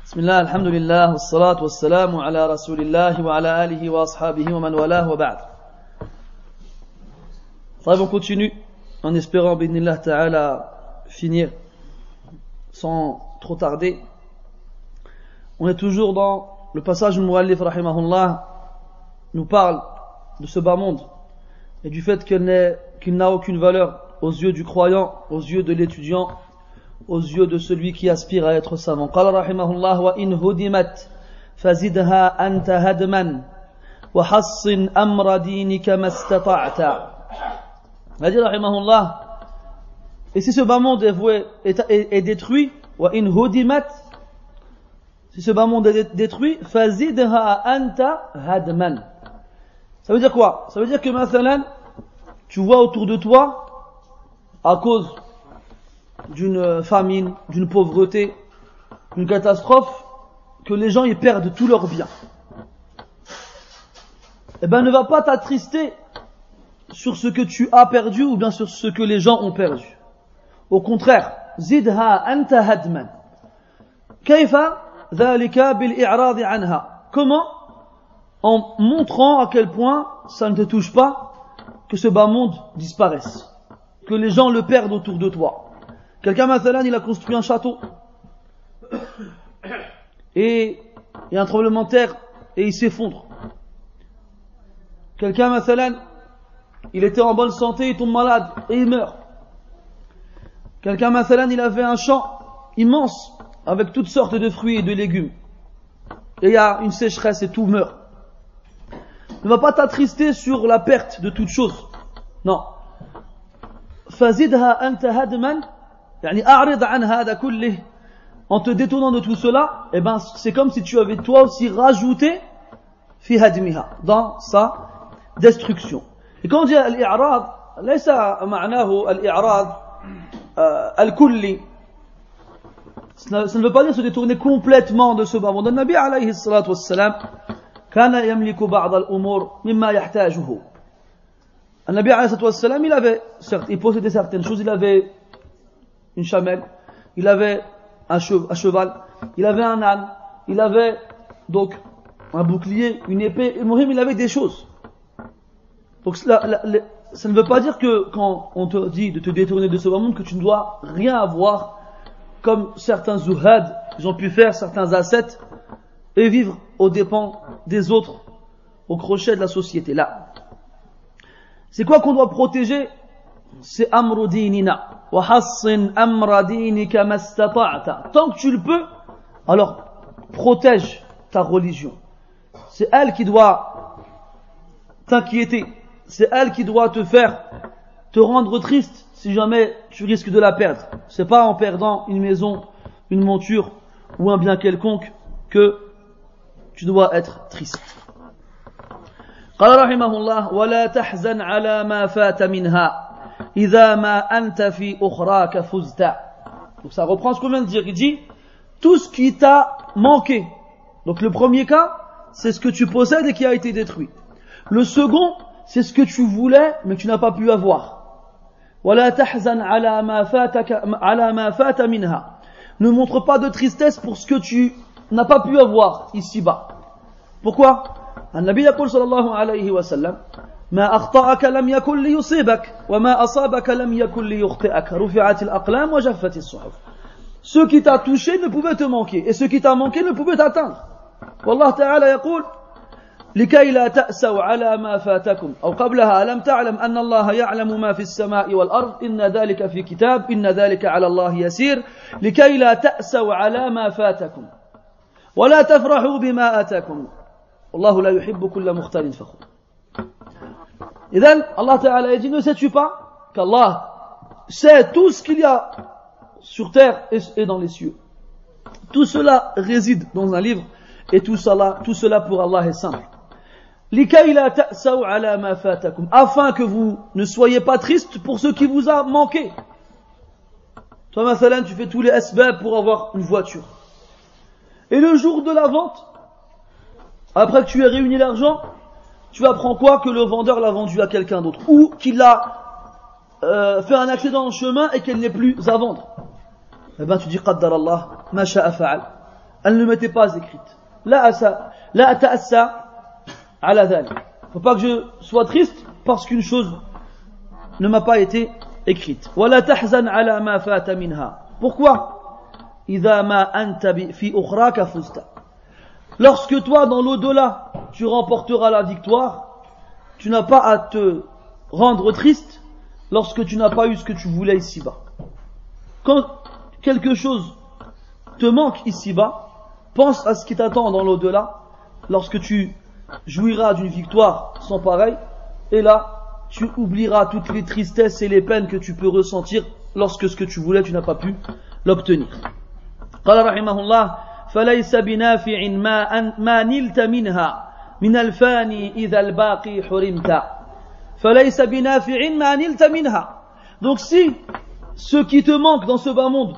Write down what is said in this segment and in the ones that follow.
Bismillah, alhamdulillah, wassalatu wassalamu ala rasulillah wa ala alihi wa ashabihi wa man walah wa ba'd. On continue en espérant, bidnillah ta'ala, finir sans trop tarder. On est toujours dans le passage où le Muallif rahimahullah nous parle de ce bas monde et du fait qu'il n'a aucune valeur aux yeux du croyant, aux yeux de l'étudiant, aux yeux de celui qui aspire à être savant. قال رحمه الله وإن هدمت فزدها أنت هدما وحصن أمر دينك ما استطعت. Il a dit رحمه الله, et si ce bas monde est détruit, وإن هدمت, si ce bas monde est détruit, فزدها أنت هدما. Ça veut dire quoi? Ça veut dire que مثلا, tu vois autour de toi, à cause d'une famine, d'une pauvreté, d'une catastrophe, que les gens y perdent tous leurs biens. Eh ben, ne va pas t'attrister sur ce que tu as perdu ou bien sur ce que les gens ont perdu. Au contraire, zidha anta hadman. Kayfa dhalika bil i'rad anha. Comment? En montrant à quel point ça ne te touche pas que ce bas monde disparaisse, que les gens le perdent autour de toi. Quelqu'un, mathalan, il a construit un château. Et il y a un tremblement de terre et il s'effondre. Quelqu'un, mathalan, il était en bonne santé, il tombe malade et il meurt. Quelqu'un, mathalan, il avait un champ immense avec toutes sortes de fruits et de légumes. Et il y a une sécheresse et tout meurt. Ne va pas t'attrister sur la perte de toute chose. Non. Fazidha anta hadman. En te détournant de tout cela, eh ben, c'est comme si tu avais toi aussi rajouté fi hadmiha, dans sa destruction. Et quand on dit al-i'rad, laysa ma'nahu al-i'rad al-kulli. Ça ne veut pas dire se détourner complètement de ce bas monde. Le Nabi alayhi salatu wassalam kana yamliku ba'd al-umur mimma yahtajuhu. Le Nabi alayhi salatu wassalam, il possédait certaines choses, il avait une chamelle, il avait un cheval, il avait un âne, il avait donc un bouclier, une épée, et Mohim, il avait des choses. Donc ça ne veut pas dire que quand on te dit de te détourner de ce bas monde, que tu ne dois rien avoir, comme certains zuhad, ils ont pu faire, certains ascètes, et vivre aux dépens des autres, au crochet de la société. Là, c'est quoi qu'on doit protéger? C'est amru dinina. وحصن أمر دينك ما استطعت. Tant que tu le peux, alors protège ta religion. C'est elle qui doit t'inquiéter. C'est elle qui doit te rendre triste si jamais tu risques de la perdre. C'est pas en perdant une maison, une monture ou un bien quelconque que tu dois être triste. قال رحمه الله ولا تحزن على ما فات منها إذا ما أنت في أخراك فزت. Donc ça reprend ce qu'on vient de dire. Il dit tout ce qui t'a manqué. Donc le premier cas, c'est ce que tu possèdes et qui a été détruit. Le second, c'est ce que tu voulais mais tu n'as pas pu avoir. ولا تحزن على ما فات منها. Ne montre pas de tristesse pour ce que tu n'as pas pu avoir ici-bas. Pourquoi? النبي يقول صلى الله عليه وسلم ما أخطأك لم يكن ليصيبك وما أصابك لم يكن ليخطئك رفعت الأقلام وجفت الصحف. Ce qui t'a touché ne pouvait te manquer et ce qui t'a manqué ne pouvait t'atteindre. والله تعالى يقول لكي لا تأسوا على ما فاتكم أو قبلها ألم تعلم أن الله يعلم ما في السماء والأرض إن ذلك في كتاب إن ذلك على الله يسير لكي لا تأسوا على ما فاتكم ولا تفرحوا بما آتاكم والله لا يحب كل مختال فخور. Et then, Allah Ta'ala dit, ne sais-tu pas qu'Allah sait tout ce qu'il y a sur terre et dans les cieux. Tout cela réside dans un livre et tout cela pour Allah est simple. لِكَيْ لَا تَأْسَوْا عَلَى مَا فَاتَكُمْ. Afin que vous ne soyez pas tristes pour ce qui vous a manqué. Toi, mathalan, tu fais tous les asbab pour avoir une voiture. Et le jour de la vente, après que tu aies réuni l'argent, tu apprends quoi? Que le vendeur l'a vendu à quelqu'un d'autre. Ou qu'il a fait un accident en chemin et qu'elle n'est plus à vendre. Eh ben tu dis, Qaddar Allah, ma sha'a fa'al. elle ne m'était pas écrite. La ta'assa ala dhalik. Faut pas que je sois triste parce qu'une chose ne m'a pas été écrite. Wala tahzan ala ma fata minha. Pourquoi? Idha ma anta fi ukhraka fusta. Lorsque toi, dans l'au-delà, tu remporteras la victoire, tu n'as pas à te rendre triste lorsque tu n'as pas eu ce que tu voulais ici-bas. Quand quelque chose te manque ici-bas, pense à ce qui t'attend dans l'au-delà lorsque tu jouiras d'une victoire sans pareil, et là, tu oublieras toutes les tristesses et les peines que tu peux ressentir lorsque ce que tu voulais, tu n'as pas pu l'obtenir. قال رحمه الله فليس بنافع ما نلت منها من الفاني إذا الباقي حرمت فليس بنافع ما نلت منها. Donc si ce qui te manque dans ce bas monde,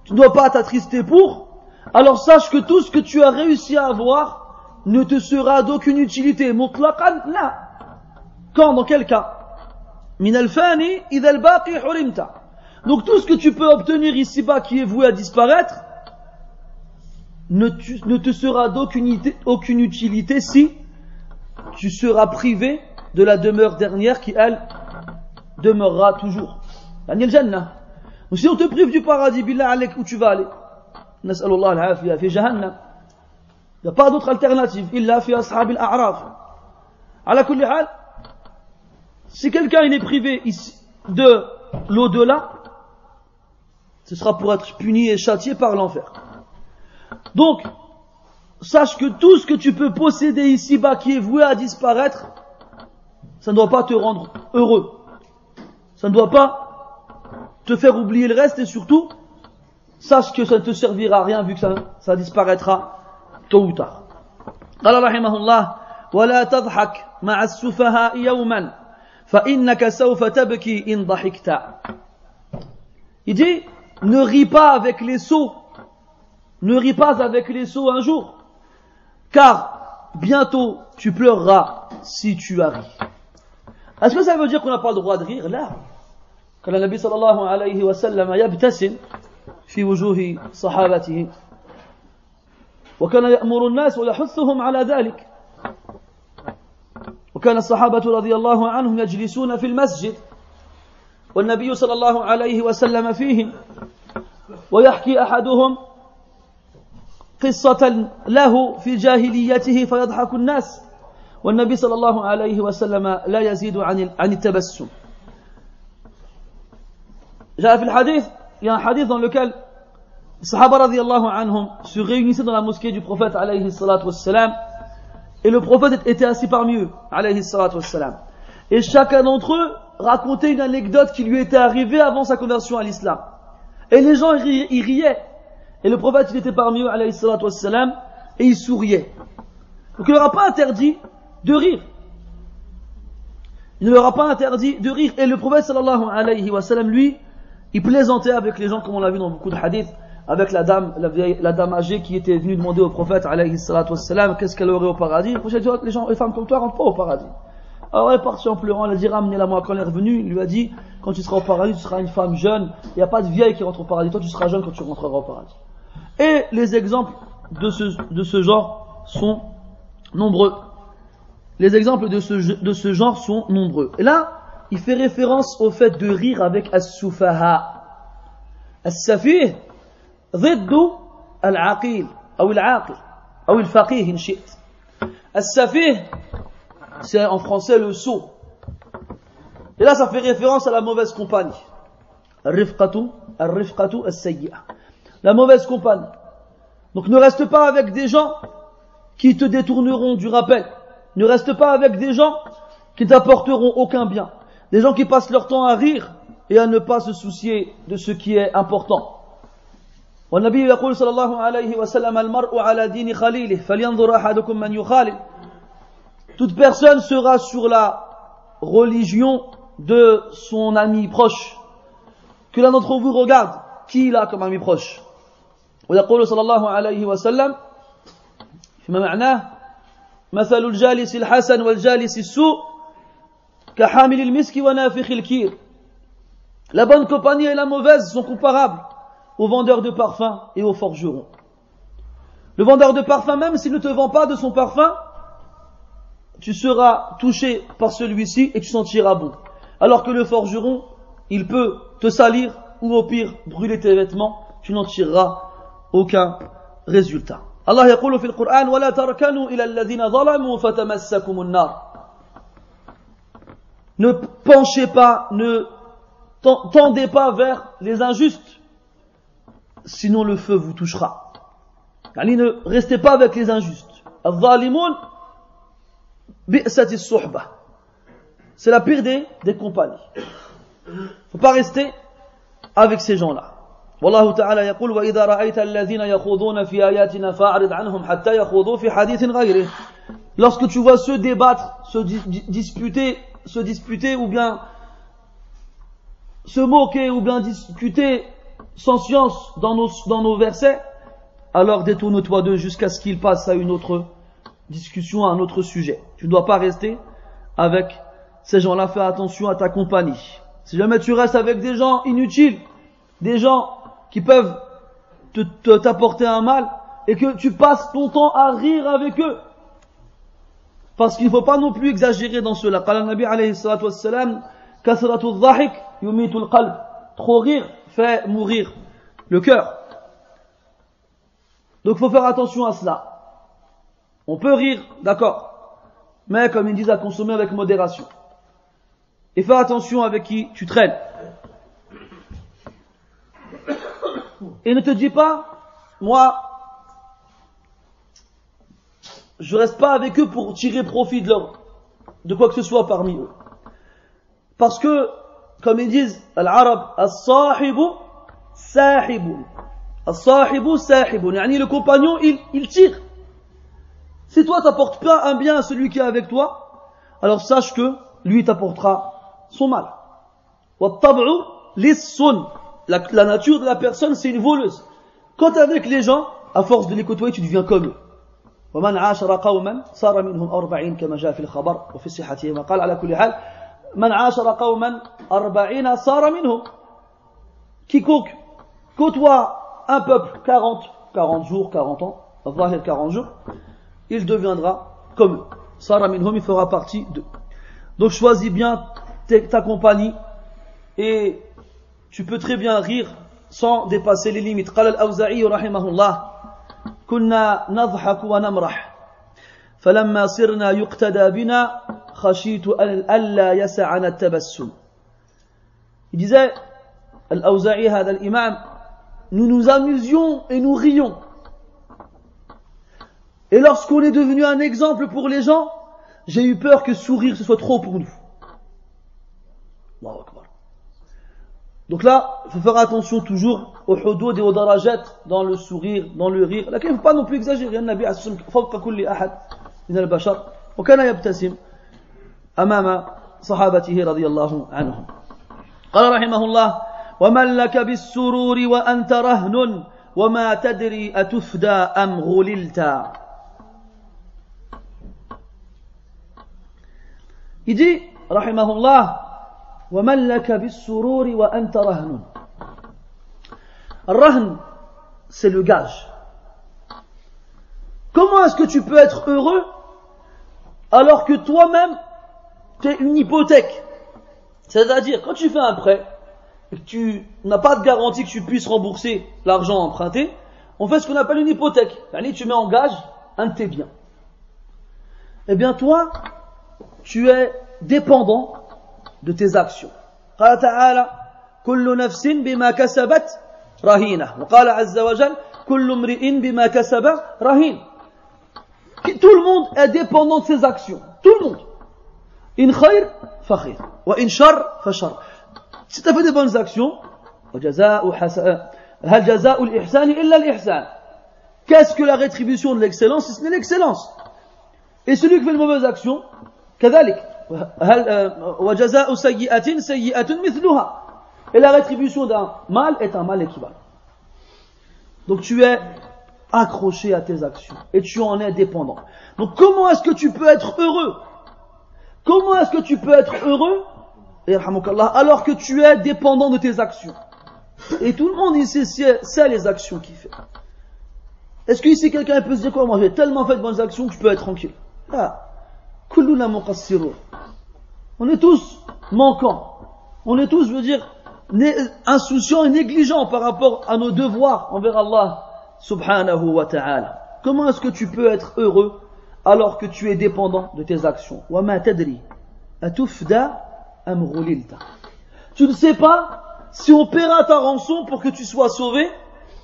tu ne dois pas t'attrister pour, alors sache que tout ce que tu as réussi à avoir ne te sera d'aucune utilité. Mutlaqan la. Quand, dans quel cas? Min al-fani idha al-baqi hurimta. Donc tout ce que tu peux obtenir ici-bas qui est voué à disparaître ne te sera d'aucune utilité si tu seras privé de la demeure dernière qui, elle, demeurera toujours. Yani al-jannah. Donc si on te prive du paradis, billah alek, où tu vas aller? Nas'alullah al-afiya, fi jahannam. Il n'y a pas d'autre alternative, illa fi ashab al-a'raf. Ala kulli hal, si quelqu'un est privé ici de l'au-delà, ce sera pour être puni et châtié par l'enfer. Donc, sache que tout ce que tu peux posséder ici-bas qui est voué à disparaître, ça ne doit pas te rendre heureux. Ça ne doit pas te faire oublier le reste, et surtout, sache que ça ne te servira à rien vu que ça disparaîtra tôt ou tard. قال رحمه الله ولا تضحك مع السفهاء يوما فإنك سوف تبكي إن ضحكت. Il dit, ne ris pas avec les sots. Ne ris pas avec les sots un jour, car bientôt tu pleureras si tu as ri. Est-ce que ça veut dire qu'on n'a pas le droit de rire? Là, quand le Nabi sallallahu alayhi wa sallam yabtasim fi wujuhi sahabatihi wa kana ya'muru an-nas wa yahuthuhum ala dhalik wa kana as-sahabatu radiyallahu anhum yajlisuna fi al-masjid والنبي صلى الله عليه وسلم فيهم ويحكي أحدهم قصة له في جاهليته فيضحك الناس والنبي صلى الله عليه وسلم لا يزيد عن التبسم. جاء في الحديث, il y a un hadith dans lequel les Sahaba radiyallahu anhum se réunissaient dans la mosquée du prophète alayhi salatu wassalam, et le prophète était assis parmi eux alayhi salatu wassalam, et chacun d'entre eux racontait une anecdote qui lui était arrivée avant sa conversion à l'islam, et les gens y riaient. Et le prophète, il était parmi eux, alayhi salatu wassalam, et il souriait. Donc il ne leur a pas interdit de rire. Il ne leur a pas interdit de rire. Et le prophète, sallallahu alayhi wa sallam, lui, il plaisantait avec les gens, comme on l'a vu dans beaucoup de hadiths, avec la dame âgée qui était venue demander au prophète, alayhi salatu wassalam, qu'est-ce qu'elle aurait au paradis. Le prophète dit, les femmes comme toi rentrent pas au paradis. Alors elle est partie en pleurant, elle a dit, ramenez-la moi. Quand elle est revenue, il lui a dit, quand tu seras au paradis, tu seras une femme jeune. Il n'y a pas de vieille qui rentre au paradis. Toi, tu seras jeune quand tu rentreras au paradis. Et les exemples de ce genre sont nombreux. Les exemples de ce genre sont nombreux. Et là, il fait référence au fait de rire avec as-sufaha. As-safih, ضد العقيل أو العاقل أو الفقيه إن شئت. As-safih, c'est en français le sot. Et là, ça fait référence à la mauvaise compagnie. Ar-rifqatu as-sayyi'a. La mauvaise compagnie. Donc ne reste pas avec des gens qui te détourneront du rappel. Ne reste pas avec des gens qui t'apporteront aucun bien. Des gens qui passent leur temps à rire et à ne pas se soucier de ce qui est important. والنبي يقول صلى الله عليه وسلم المرء على دين خليله فلينظر أحدكم من يخالل. Toute personne sera sur la religion de son ami proche. Que l'un d'entre vous regarde qui il a comme ami proche. ويقول صلى الله عليه وسلم فيما معناه مثل الجالس الحسن والجالس السوء كحامل المسك ونافخ الكير. La bonne compagnie et la mauvaise sont comparables aux vendeurs de parfums et aux forgerons. Le vendeur de parfum, même s'il ne te vend pas de son parfum, tu seras touché par celui-ci et tu sentiras bon. Alors que le forgeron, il peut te salir ou au pire brûler tes vêtements, tu n'en tireras aucun résultat. Allah yaqulu fil Qur'an wa la tarkanu ila alladhina zalamu fatamassakumun nar. Ne penchez pas, ne tendez pas vers les injustes, sinon le feu vous touchera. Yani ne restez pas avec les injustes. Al-zalimun bi'sati as-suhbah. C'est la pire des compagnies. Faut pas rester avec ces gens-là. والله تعالى يقول وإذا رأيت الذين يخوضون في آياتنا فأعرض عنهم حتى يخوضوا في حديث غيره. Lorsque tu vois ceux débattre, se disputer ou bien se moquer ou bien discuter sans science dans nos versets, alors détourne-toi d'eux jusqu'à ce qu'ils passent à une autre discussion, à un autre sujet. Tu ne dois pas rester avec ces gens-là. Fais attention à ta compagnie. Si jamais tu restes avec des gens inutiles, des gens qui peuvent t'apporter un mal, et que tu passes ton temps à rire avec eux, parce qu'il ne faut pas non plus exagérer dans cela. Qala Nabi alayhi salatu wassalam, kasratu dhahik yumitu al-qalb. Trop rire fait mourir le cœur. Donc il faut faire attention à cela. On peut rire, d'accord, mais comme ils disent, à consommer avec modération. Et fais attention avec qui tu traînes. Et ne te dis pas, moi, je reste pas avec eux pour tirer profit de quoi que ce soit parmi eux. Parce que, comme ils disent, al-arab, as-sahibu sahibun. As-sahibu sahibun. Yani le compagnon, il tire. Si toi t'apportes pas un bien à celui qui est avec toi, alors sache que lui t'apportera son mal. Wat-tab'u lis-sun. La nature de la personne, c'est une voleuse. Quand tu es avec les gens, à force de les côtoyer, tu deviens comme eux. ومن عاشر قوما صار منهم 40 كما جاء في الخبر وفي صحته ما قال على كل حال من عاشر قوما 40 صار منهم. Quiconque côtoie un peuple 40 jours, 40 ans, 40 jours, il deviendra comme eux. صار منهم, il fera partie d'eux. Donc choisis bien ta compagnie et tu peux très bien rire sans dépasser les limites. قال الأوزاعي رحمه الله كنا نضحك ونمرح فلما صرنا يقتدى بنا خشيت ألا يسعنا التبسم. Il disait, Al-Awza'i, هذا الإمام, nous nous amusions et nous rions. Et lorsqu'on est devenu un exemple pour les gens, j'ai eu peur que sourire ce soit trop pour nous. Allahu Akbar. Donc là, il faut faire attention toujours au hudud et au darajat, dans le sourire, dans le rire. Là, il ne faut pas non plus exagérer. النبي عليه الصلاة والسلام فوق كل أحد من البشر وكان يبتسم أمام صحابته رضي الله عنهم. قال رحمه الله ومن لك بالسرور وأنت رهن وما تدري أتفدى أم غللت. Il dit رحمه الله ومن لك بالسرور وأنت رهن. الرهن, c'est le gage. Comment est-ce que tu peux être heureux alors que toi-même tu es une hypothèque? C'est-à-dire, quand tu fais un prêt et que tu n'as pas de garantie que tu puisses rembourser l'argent emprunté, on fait ce qu'on appelle une hypothèque. C'est-à-dire, tu mets en gage un de tes biens. Eh bien toi, tu es dépendant de tes actions. قال تعالى كل نفس بما كسبت رهينة وقال عز وجل كل امرئ بما كسب رهين. Tout le monde est dépendant de ses actions. Tout le monde. إن خير فخير وإن شر فشر. Si tu as fait des bonnes actions, هل جزاء الإحسان إلا الإحسان. Qu'est-ce que la rétribution de l'excellence si ce n'est l'excellence? Et celui qui fait de mauvaises actions, كذلك. وجزاء سيئة سيئة مثلها. Et la rétribution d'un mal est un mal équivalent. Donc tu es accroché à tes actions et tu en es dépendant. Donc comment est-ce que tu peux être heureux? Comment est-ce que tu peux être heureux alors que tu es dépendant de tes actions? Et tout le monde ici sait les actions qu'il fait. Est-ce qu'ici quelqu'un peut se dire quoi? Moi j'ai tellement fait de bonnes actions que je peux être tranquille. Ah. Kulluna muqassirun. On est tous manquants. On est tous, je veux dire, insouciants et négligents par rapport à nos devoirs envers Allah subhanahu wa ta'ala. Comment est-ce que tu peux être heureux alors que tu es dépendant de tes actions? Wa ma tadri atufda am ghulilta. Tu ne sais pas si on paiera ta rançon pour que tu sois sauvé,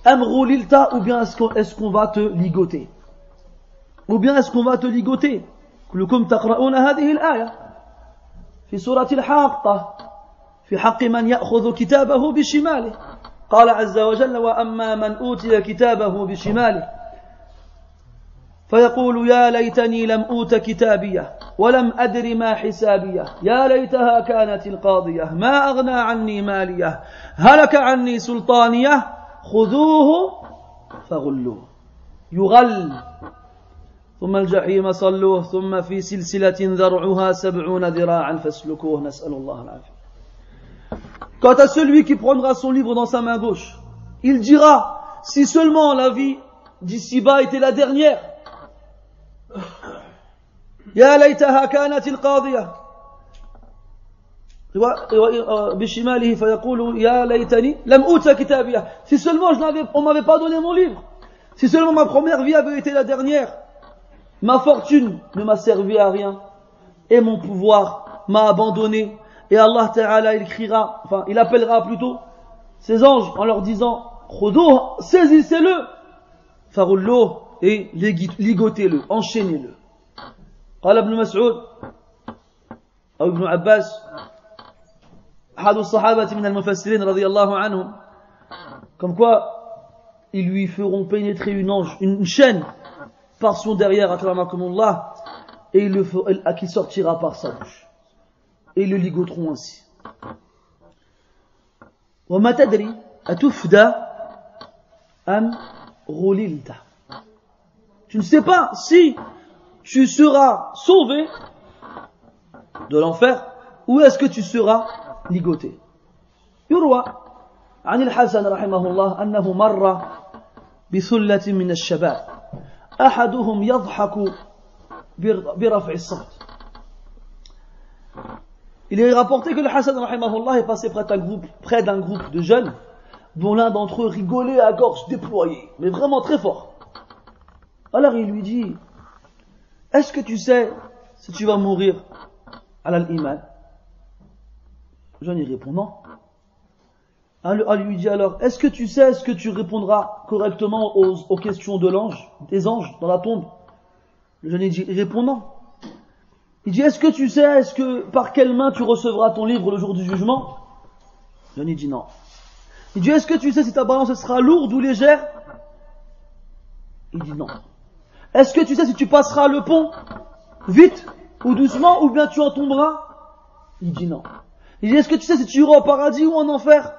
am ghulilta, ou bien est-ce qu'on va te ligoter? Ou bien est-ce qu'on va te ligoter? كلكم تقرؤون هذه الآية في سورة الحاقة في حق من يأخذ كتابه بشماله قال عز وجل وأما من أوتي كتابه بشماله فيقول يا ليتني لم أوت كتابيه ولم أدر ما حسابيه يا ليتها كانت القاضية ما أغنى عني ماليه هلك عني سلطانيه خذوه فغلوه يغل ثم الجحيم صلوه ثم في سلسلة ذرعها 70 ذراعا فاسلكوه نسأل الله العافية. Quant à celui qui prendra son livre dans sa main gauche, il dira, si seulement la vie d'ici-bas était la dernière. Ya laytaha kanat al-qadiyah. بشماله فيقول يا ليتني لم أوت كتابيه. Si seulement on m'avait pas donné mon livre. Si seulement ma première vie avait été la dernière. Ma fortune ne m'a servi à rien et mon pouvoir m'a abandonné. Et Allah Ta'ala, il appellera plutôt ses anges en leur disant Khudouh, saisissez-le, Farulloh, et ligotez-le, enchaînez-le. قال ابن مسعود أو ابن عباس أحد الصحابة من المفسرين رضي الله عنهم, comme quoi ils lui feront pénétrer une chaîne par son derrière, akramakumullah, et qui sortira par sa bouche. Et ils le ligoteront ainsi. وَمَا تَدْرِي أَتُفْدَى أَمْ غُلِلْتَ. Tu ne sais pas si tu seras sauvé de l'enfer ou est-ce que tu seras ligoté. يروى عن الحسن رحمه الله أنه مر بثلة من الشباب أحدهم يضحك برفع الصوت. Il est rapporté que le Hassan rahimahullah est passé près d'un groupe de jeunes dont l'un d'entre eux rigolait à gorge déployée, mais vraiment très fort. Alors il lui dit, est-ce que tu sais si tu vas mourir à l'iman? Le jeune il répond non. Elle lui dit alors, est-ce que tu sais, est-ce que tu répondras correctement aux questions de des anges dans la tombe? Le jeune il répond non. Il dit, est-ce que tu sais, par quelle main tu recevras ton livre le jour du jugement? Le jeune il dit non. Il dit, est-ce que tu sais si ta balance sera lourde ou légère? Il dit non. Est-ce que tu sais si tu passeras le pont vite ou doucement ou bien tu en tomberas? Il dit non. Il dit, est-ce que tu sais si tu iras au paradis ou en enfer?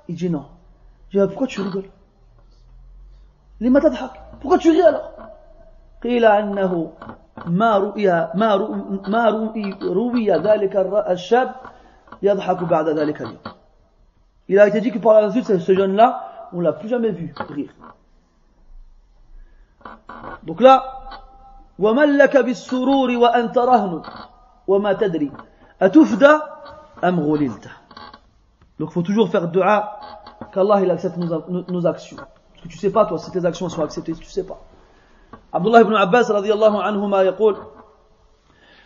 Il dit non. Je dis, pourquoi tu rigoles? Lima tadhak. Pourquoi tu ris alors? قيل أنه ما روي ذلك الشاب يضحك بعد ذلك اليوم. Il a été dit que par la suite, ce jeune-là, on l'a plus jamais vu rire. Donc là, وَمَنْ لَكَ بِالسُّرُورِ وَأَنْتَ رَهْنُ وَمَا تَدْرِي أَتُفْدَى أَمْ غُلِلْتَ. Donc il faut toujours faire dua qu'Allah il accepte nos actions. Parce que tu sais pas toi si tes actions sont acceptées, tu sais pas. Abdullah ibn Abbas radiyallahu anhuma يقول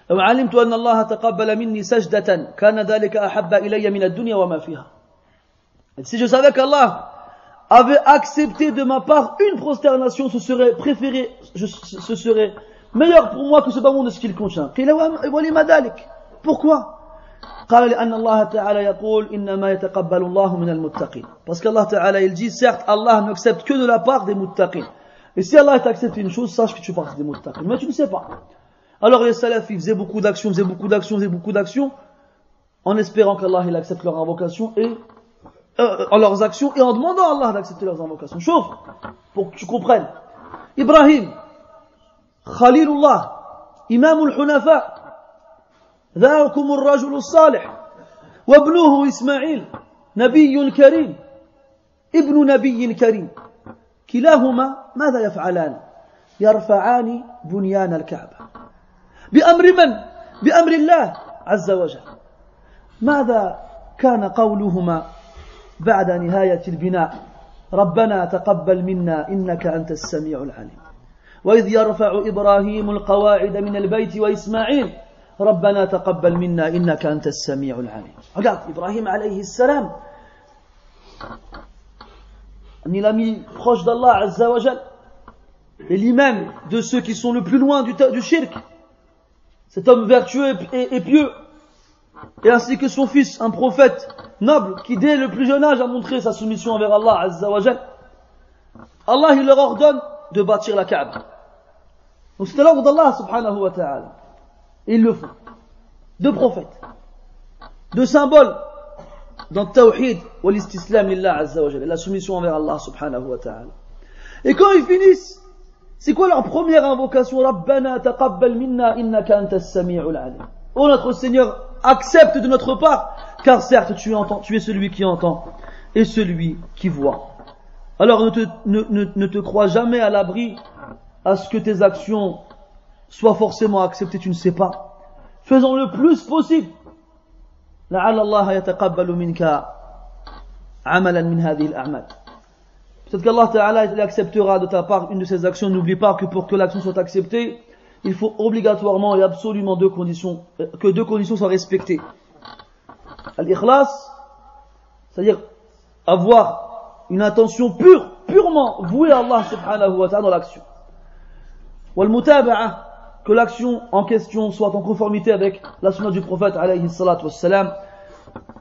لو علمت أن الله تقبل مني سجدة كان ذلك أحب إلي من الدنيا وما فيها. Si je savais qu'Allah avait accepté de ma part une prosternation, ce serait préféré, ce serait meilleur pour moi que ce bas monde de ce qu'il contient. Pourquoi? قال لأن الله تعالى يقول إنما يتقبل الله من المتقين. Parce qu'Allah Ta'ala il dit certes Allah n'accepte que de la part des muttaqin. Et si Allah t'accepte une chose, sache que tu parles des muttaqin. Mais tu ne sais pas. Alors les salafs ils faisaient beaucoup d'actions, en espérant qu'Allah il accepte leur invocation et leurs actions et en demandant à Allah d'accepter leurs invocations. Chauffe, pour que tu comprennes. Ibrahim, Khalilullah, Imam al-Hunafa, ذاكم الرجل الصالح وابنه إسماعيل نبي كريم ابن نبي كريم. كلاهما ماذا يفعلان؟ يرفعان بنيان الكعبة بأمر من؟ بأمر الله عز وجل. ماذا كان قولهما بعد نهاية البناء؟ ربنا تقبل منا إنك أنت السميع العليم. وإذ يرفع إبراهيم القواعد من البيت وإسماعيل ربنا تقبل منا إنك أنت السميع العليم. Regarde, Ibrahim alayhi salam, il a mis proche d'Allah Azza wa Jal, et l'imam de ceux qui sont le plus loin du shirk, cet homme vertueux et pieux, et ainsi que son fils, un prophète noble, qui dès le plus jeune âge a montré sa soumission envers Allah Azza wa Jal. Allah, il leur ordonne de bâtir la Kaaba. Donc c'était l'ordre d'Allah subhanahu wa ta'ala. Et ils le font. Deux prophètes. Deux symboles dans le tawhid ou l'istislam lillah azza wa jalla, la soumission envers Allah subhanahu wa ta'ala. Et quand ils finissent, c'est quoi leur première invocation? Rabbana taqabbal minna innaka antas sami'ul alim. Oh notre Seigneur, accepte de notre part, car certes tu es celui qui entend et celui qui voit. Alors ne te crois jamais à l'abri à ce que tes actions soient forcément acceptées, tu ne sais pas. Faisons le plus possible. لعل الله يتقبل منك عملا من هذه الأعمال. Peut-être qu'Allah Ta'ala il acceptera de ta part une de ces actions. N'oublie pas que pour que l'action soit acceptée, il faut obligatoirement et absolument que deux conditions soient respectées. Al-ikhlas, c'est-à-dire avoir une intention purement vouée à Allah subhanahu wa ta'ala dans l'action. Wal-mutaba'a, que l'action en question soit en conformité avec la sunna du prophète alayhi salatu wassalam,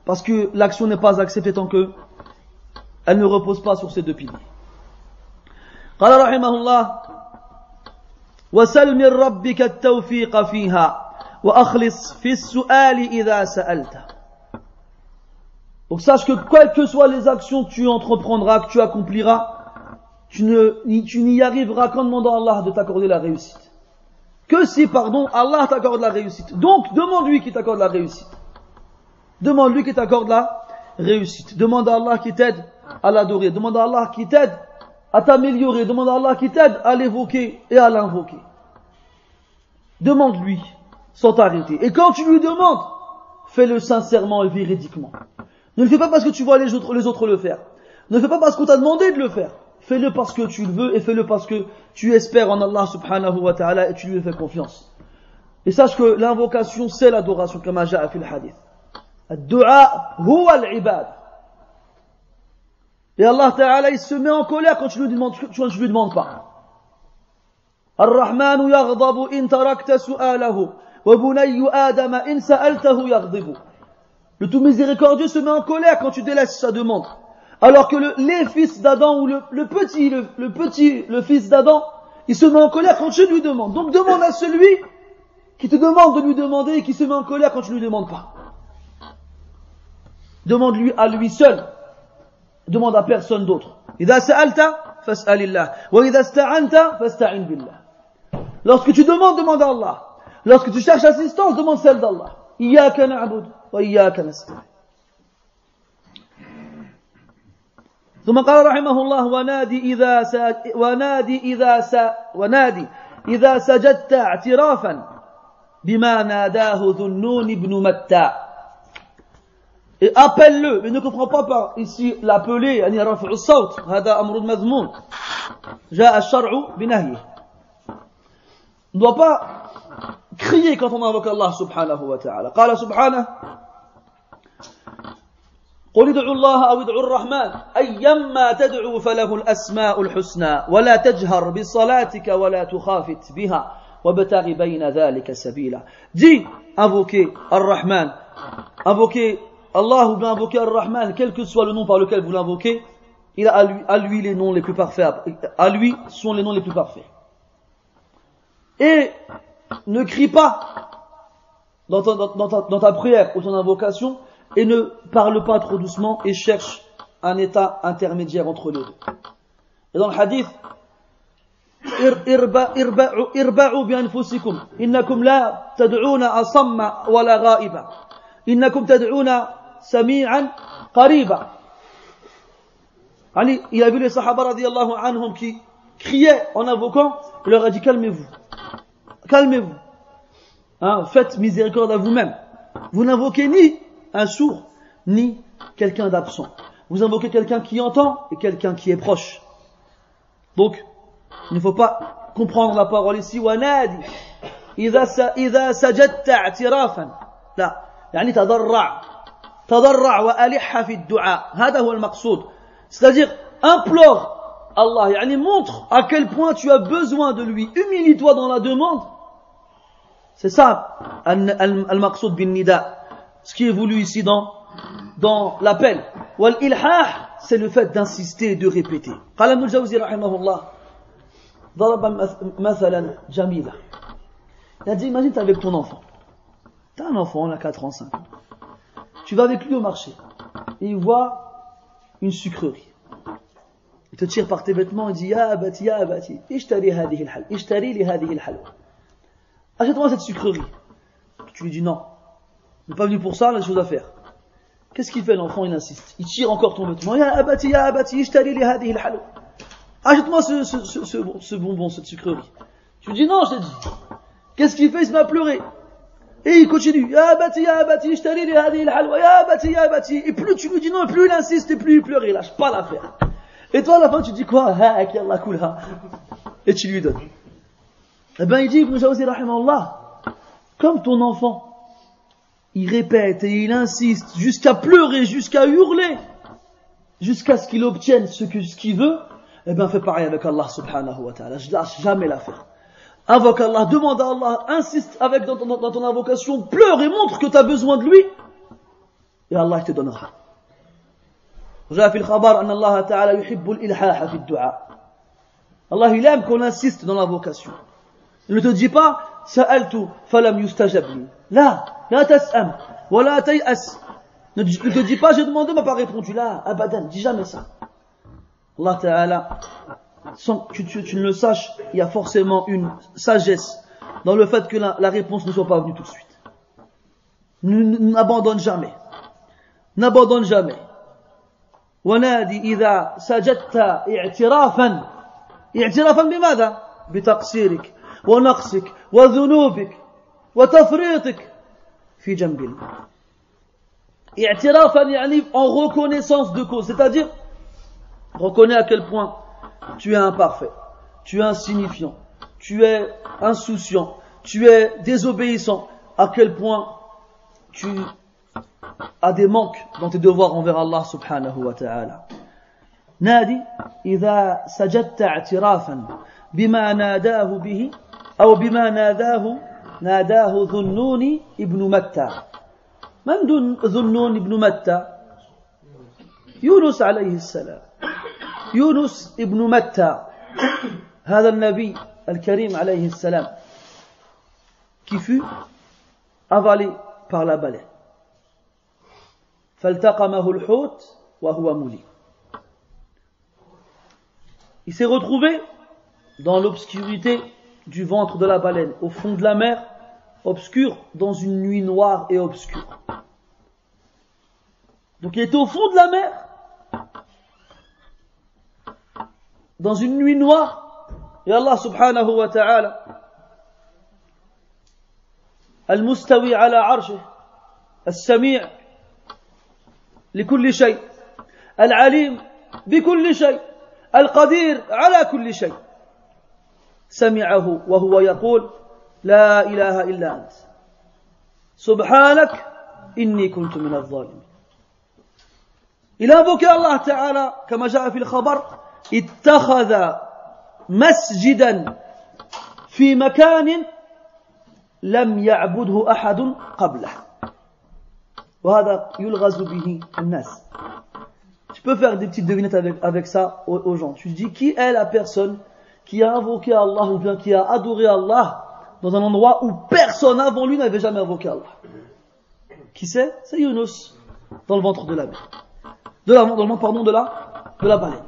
parce que l'action n'est pas acceptée tant que elle ne repose pas sur ces deux piliers. قال رحمه الله وسل من ربك التوفيق فيها وأخلص في السؤال إذا سألت. Donc sache que quelles que soient les actions que tu entreprendras, que tu accompliras, tu n'y arriveras qu'en demandant à Allah de t'accorder la réussite. Que si, Allah t'accorde la réussite. Donc, demande-lui qu'il t'accorde la réussite. Demande-lui qu'il t'accorde la réussite. Demande à Allah qui t'aide à l'adorer. Demande à Allah qui t'aide à t'améliorer. Demande à Allah qui t'aide à l'évoquer et à l'invoquer. Demande-lui sans t'arrêter. Et quand tu lui demandes, fais-le sincèrement et véridiquement. Ne le fais pas parce que tu vois les autres le faire. Ne le fais pas parce qu'on t'a demandé de le faire. Fais-le parce que tu le veux et fais-le parce que tu espères en Allah subhanahu wa ta'ala et tu lui fais confiance. Et sache que l'invocation c'est l'adoration comme ja'a fil hadith. Ad-du'a huwa al-ibad. Et Allah ta'ala il se met en colère quand tu lui demandes pas. Ar-Rahmanu yaghdabu in tarakta su'alahu wa bunayyu Adama in sa'altahu yaghdibu. Le tout miséricordieux se met en colère quand tu délaisses sa demande. Alors que les fils d'Adam ou le fils d'Adam, il se met en colère quand tu lui demandes. Donc demande à celui qui te demande de lui demander et qui se met en colère quand tu ne lui demandes pas. Demande-lui à lui seul. Demande à personne d'autre. إذا سألت فاسأل الله وإذا استعنت فاستعن بالله. Lorsque tu demandes, demande à Allah. Lorsque tu cherches assistance, demande celle d'Allah. إياك نعبد وإياك نستعين. ثم قال رحمه الله ونادي إذا سجدت اعترافا بما ناداه ذو النون بن متى. Et appelle-le, mais ne comprends pas par ici l'appeler, يعني رفع الصوت هذا أمر مذموم جاء الشرع بنهيه. On ne doit pas crier quand on invoque Allah subhanahu wa ta'ala. قال سبحانه قل ادعوا الله أو ادعوا الرحمن أيما تدعوا فله الأسماء الحسنى ولا تجهر بصلاتك ولا تخافت بها وابتغ بين ذلك سبيلا. Dis, invoquez Ar-Rahman, invoquez Allah ou bien invoquez Ar-Rahman, quel que soit le nom par lequel vous l'invoquez, il a à lui les noms les plus parfaits. À lui sont les noms les plus parfaits. Et ne crie pas dans ta prière ou ton invocation, et ne parle pas trop doucement et cherche un état intermédiaire entre les deux. Et dans le hadith, irba'u bi anfusikum innakum la tad'una asamma wala ghaiba innakum tad'una sami'an qariba. Ali, il a vu les Sahaba radiyallahu anhum qui criaient en invoquant, il leur a dit calmez-vous, calmez-vous, hein, faites miséricorde à vous-même. Vous n'invoquez ni un sourd, ni quelqu'un d'absent. Vous invoquez quelqu'un qui entend et quelqu'un qui est proche. Donc, il ne faut pas comprendre la parole ici. وَنَادِ إِذَا سَجَدْتَ اعْتِرَافًا لا يعني تضرع وألح في الدعاء هذا هو المقصود. C'est-à-dire, implore Allah, يعني montre à quel point tu as besoin de lui. Humilie-toi dans la demande. C'est ça, al-maqsoud bin nida. Ce qui est voulu ici dans l'appel. Wal-ilhah, c'est le fait d'insister et de répéter. قال ابن الجوزي رحمه الله ضرب مثلا جميلا. Il a dit, imagine t'es avec ton enfant. T'as un enfant, il a 4 ans, 5 ans. Tu vas avec lui au marché. Et il voit une sucrerie. Il te tire par tes vêtements et dit, ya abati, ishtari li hadihi al-halwa. Achète-moi cette sucrerie. Tu lui dis non. Il n'est pas venu pour ça, il a des choses à faire. Qu'est-ce qu'il fait l'enfant? Il insiste. Il tire encore ton vêtement. Ya abati, ishtari li hadihi al-halwa. Achète-moi ce bonbon, cette sucrerie. Tu lui dis non, je t'ai dit. Qu'est-ce qu'il fait? Il se met à pleurer. Et il continue. Ya abati, ishtari li hadihi al-halwa. Ya abati. Et plus tu lui dis non, plus il insiste et plus il pleure. Il lâche pas l'affaire. Et toi à la fin tu dis quoi? Et tu lui donnes. Eh ben il dit Ibn Jawzi rahimahullah, comme ton enfant, il répète et il insiste jusqu'à pleurer, jusqu'à hurler, jusqu'à ce qu'il obtienne ce qu'il veut, eh ben fais pareil avec Allah subhanahu wa ta'ala. Je lâche jamais l'affaire. Invoque Allah, demande à Allah, insiste avec dans ton invocation, pleure et montre que tu as besoin de lui, et Allah te donnera. وجاء في الخبر أن الله تعالى يحب الإلحاح في الدعاء. Allah il aime qu'on insiste dans l'invocation. Il ne te dit pas سألت فلم يستجب لي. لا تسأم ولا تيأس. Ne te dis pas j'ai demandé m'a pas répondu. Là, abadan, dis jamais ça. Allah Ta'ala, sans que tu ne le saches, il y a forcément une sagesse dans le fait que la réponse ne soit pas venue tout de suite. N'abandonne jamais. N'abandonne jamais. ونادي إذا سجدت اعترافا بماذا؟ بتقصيرك ونقصك وذنوبك وتفريطك في جنب الله. اعترافا يعني en reconnaissance de cause, c'est-à-dire reconnais à quel point tu es imparfait, tu es insignifiant, tu es insouciant, tu es désobéissant, à quel point tu a des manques dans tes devoirs envers Allah subhanahu wa ta'ala. نادي إذا سجدت اعترافا بما ناداه به أو بما ناداه ذنون ابن متى. من ذنون ابن متى؟ يونس عليه السلام. يونس ابن متى هذا النبي الكريم عليه السلام qui fut avalé par la baleine. فالتقمه الحوت وهو مليم. Il s'est retrouvé dans l'obscurité du ventre de la baleine, au fond de la mer, obscur, dans une nuit noire et obscure. Donc il était au fond de la mer, dans une nuit noire, et Allah subhanahu wa ta'ala, al-mustawi ala arshih, al-sami' لكل شيء العليم بكل شيء القدير على كل شيء سمعه وهو يقول لا إله إلا أنت سبحانك إني كنت من الظالمين. Il a invoqué Allah Ta'ala كما جاء في الخبر اتخذ مسجدا في مكان لم يعبده أحد قبله. وهذا يلغز به الناس. Tu peux faire des petites devinettes avec ça aux gens. Tu dis qui est la personne qui a invoqué Allah ou bien qui a adoré Allah dans un endroit où personne avant lui n'avait jamais invoqué Allah. Qui c'est? C'est Yunus dans le ventre de la mer. Dans le ventre de la baleine.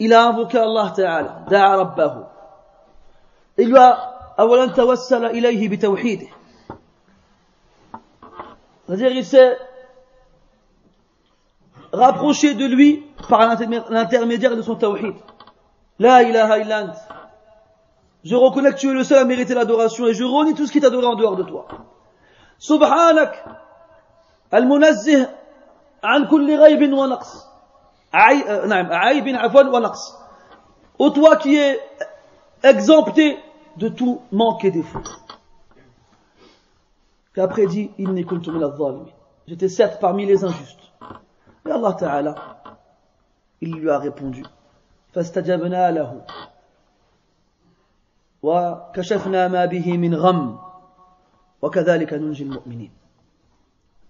Il a invoqué Allah Ta'ala, da'a rabbahu. Il lui a awalan tawassala ilayhi bi tawhidih. C'est-à-dire, il s'est rapprocher de lui par l'intermédiaire de son tawhid. La ilaha illa ant. Je reconnais que tu es le seul à mériter l'adoration et je renie tout ce qui est adoré en dehors de toi. Subhanak, al-munazzih an kulli ghaybin wa naqs. Aïbin afwan wa naqs. Ô toi qui es exempté de tout manque et défaut. Puis après dit, inni kuntu min adh-dhalimin. J'étais certes parmi les injustes. Et Allah Ta'ala, il lui a répondu. فاستجبنا له وكشفنا ما به من غم وكذلك ننجي المؤمنين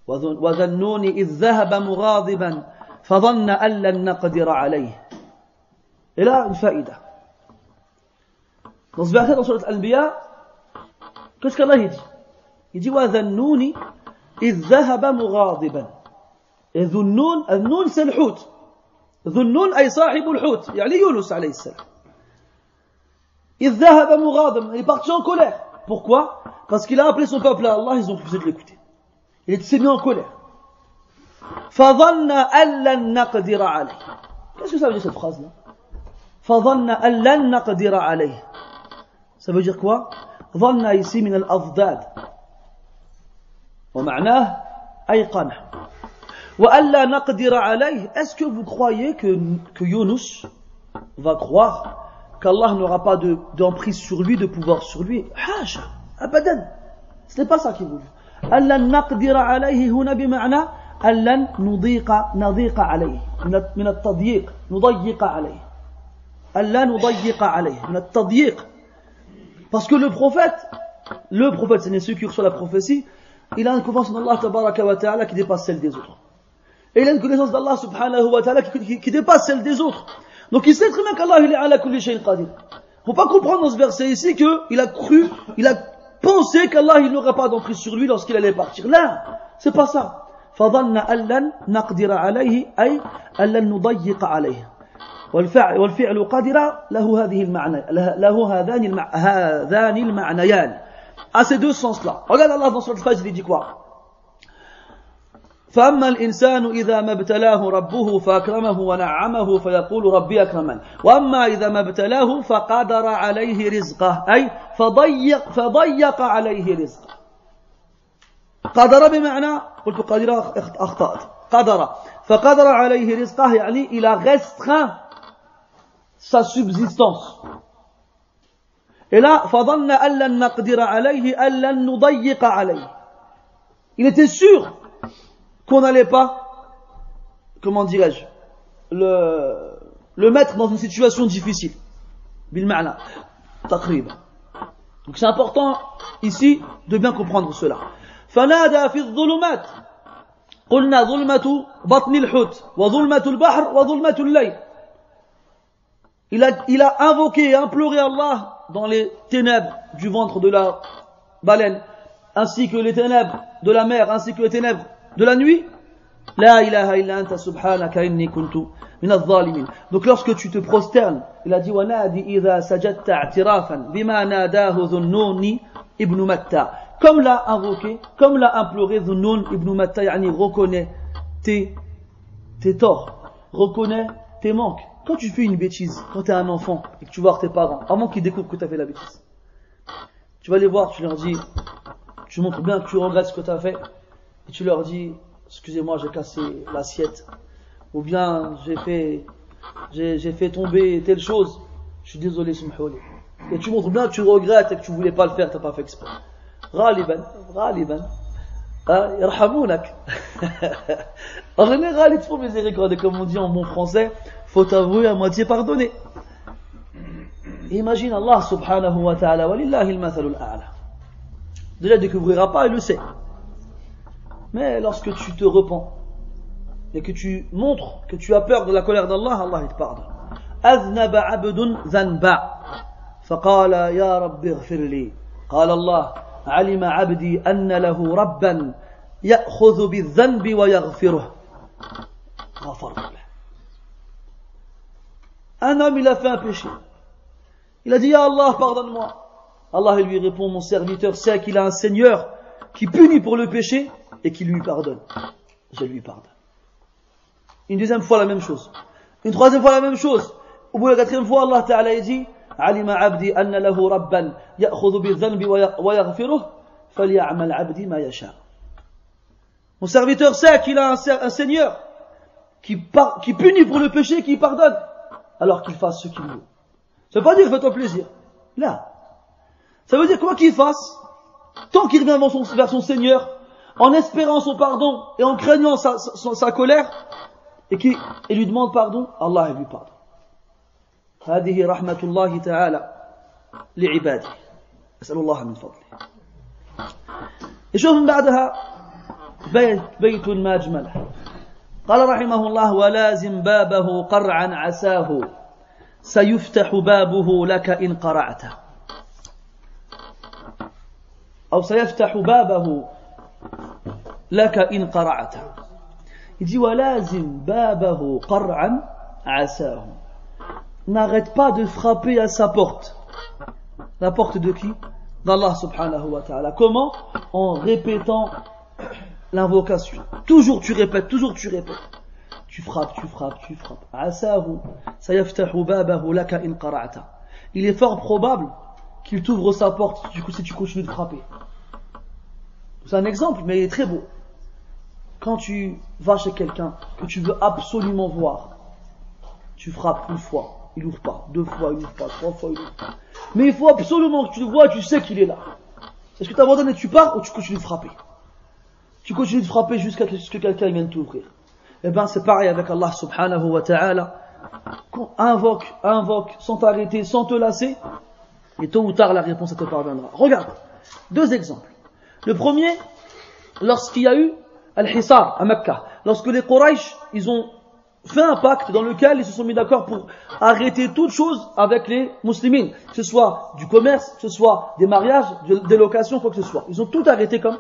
وذا النون إذ ذهب مغاضبا فظن أن لن نقدر عليه. Et là, une faïda. Dans ce verset, dans Surat Al-Anbiya, qu'est-ce qu'Allah dit? Il dit وذا النون إذ ذهب مغاضبا. Et ذو النون c'est le hout. ذو النون أي صاحب الحوت يعني يونس عليه السلام. إذ ذهب مغاضبا, il est parti en colère. Pourquoi? Parce qu'il a appelé son peuple à Allah, ils ont refusé de l'écouter. Il s'est mis en colère. فظن أن لن نقدر عليه. Qu'est-ce que ça veut dire cette phrase-là? فظن أن لن نقدر عليه. Ça veut dire quoi? ظن ici من الأضداد ومعناه أيقنه. وَأَلَّا نَقْدِرَ عَلَيْهِ. Est-ce que vous croyez que Yunus va croire qu'Allah n'aura pas d'emprise sur lui, de pouvoir sur lui? Haja, abadan. Ce n'est pas ça qu'il veut. أَلَّا نَقْدِرَ عَلَيْهِ هنا بمعنى أَلَّا نضيق عليه من التضييق نضيق عليه أَلَّا نضيق عليه من التضييق. Parce que le prophète, c'est celui qui reçoit la prophétie, il a une connaissance d'Allah tabaraka wa ta'ala qui dépasse celle des autres. Et il a une connaissance d'Allah subhanahu wa ta'ala qui dépasse celle des autres. Donc il sait très bien qu'Allah il est ala kulli shay'in qadir. Faut pas comprendre dans ce verset ici qu'il a cru, il a pensé qu'Allah il n'aurait pas d'emprise sur lui lorsqu'il allait partir. Là, c'est pas ça. فظن أن لن نقدر عليه أي أن لن نضيق عليه. والفعل قدر له هذه المعنى له هذان المعنيان. À ces deux sens-là. Regarde Allah dans Surat Al-Fajr, il dit quoi? فأما الإنسان إذا ما ابتلاه ربه فأكرمه ونعمه فيقول ربي أكرمن وأما إذا ما ابتلاه فقدر عليه رزقه أي فضيق عليه رزقه. قدر بمعنى قلت قدر أخطأت قدر فقدر عليه رزقه يعني il a restreint sa subsistance. Et là, فظن أن لن نقدر عليه أن لن نضيق عليه. Il était sûr qu'on n'allait pas, comment dirais-je, le mettre dans une situation difficile. Bilma'na, taqriba. Donc c'est important ici de bien comprendre cela. فنادى في الظلمات قلنا ظلمة بطن الحوت وظلمة البحر وظلمة الليل. Il a invoqué et imploré Allah dans les ténèbres du ventre de la baleine, ainsi que les ténèbres de la mer, ainsi que les ténèbres de la nuit. La ilaha illa anta subhanaka inni kuntu min adh-dhalimin. Donc lorsque tu te prosternes, il a dit wa nadi idha sajadta i'tirafan bima nadahu dhunnuni ibn Matta. Comme l'a invoqué, comme l'a imploré Dhunnun ibn Matta, yani reconnais tes torts, reconnais tes manques. Quand tu fais une bêtise, quand tu es un enfant et que tu vois tes parents, avant qu'ils découvrent que tu as fait la bêtise, tu vas les voir, tu leur dis, tu montres bien que tu regrettes ce que tu as fait, et tu leur dis, excusez-moi, j'ai cassé l'assiette, ou bien j'ai fait tomber telle chose, je suis désolé, Subhanallah. Et tu montres bien que tu regrettes et que tu voulais pas le faire, tu n'as pas fait exprès. Ghaliban, yarhamounak. En général, ils te font miséricorde, comme on dit en bon français, faut avouer à moitié pardonner. Imagine Allah subhanahu wa ta'ala, walillahi al-mathalul a'la. Déjà, il ne découvrira pas, il le sait. Mais lorsque tu te repens et que tu montres que tu as peur de la colère d'Allah, Allah il te pardonne. أذنب عبد ذنبا فقال يا رب اغفر لي قال الله علم عبدي أن له ربا يأخذ بالذنب ويغفره غفرت له. Un homme, il a fait un péché. Il a dit, ya Allah, pardonne-moi. Allah, il lui répond, mon serviteur sait qu'il a un Seigneur qui punit pour le péché et qui lui pardonne. Je lui pardonne. Une deuxième fois la même chose. Une troisième fois la même chose. Au bout de la quatrième fois, Allah Ta'ala dit علم عبدي أن له ربا يأخذ بالذنب ويغفره فليعمل عبدي ما يشاء. Mon serviteur sait qu'il a un Seigneur qui punit pour le péché et qui pardonne, alors qu'il fasse ce qu'il veut. Ça veut pas dire fais-toi plaisir. Là. Ça veut dire quoi qu'il fasse, tant qu'il revient vers son Seigneur, en espérant son pardon et en craignant sa colère, et lui demande pardon, Allah lui pardonne. هذه رحمة الله تعالى لعباده أسأل الله من فضله. يشوف من بعدها بيت ما أجمله. قال رحمه الله ولازم بابه قرعا عساه سيفتح بابه لك إن قرعته أو سيفتح بابه لك إن قرعته. Il dit ولازم بابه قرعا عساه. N'arrête pas de frapper à sa porte. La porte de qui? D'Allah subhanahu wa ta'ala. Comment? En répétant l'invocation. Toujours tu répètes. Tu frappes. Asahu sayaftahu babahu laka in qara'ta. Il est fort probable qu'il t'ouvre sa porte si tu continues de frapper. C'est un exemple, mais il est très beau. Quand tu vas chez quelqu'un que tu veux absolument voir, tu frappes une fois. Il ouvre pas, 2 fois, il ouvre pas, 3 fois, il ouvre pas. Mais il faut absolument que tu le vois, tu sais qu'il est là. Est-ce que tu abandonnes et tu pars ou tu continues de frapper? Tu continues de frapper jusqu'à ce que quelqu'un vienne t'ouvrir. Eh bien, c'est pareil avec Allah subhanahu wa ta'ala. Invoque, sans t'arrêter, sans te lasser, et tôt ou tard, la réponse te parviendra. Regarde, 2 exemples. Le premier, lorsqu'il y a eu Al-Hisar à Mecca, lorsque les Quraysh, ils ont fait un pacte dans lequel ils se sont mis d'accord pour arrêter toute chose avec les musulmans, que ce soit du commerce, que ce soit des mariages, des locations, quoi que ce soit. Ils ont tout arrêté comme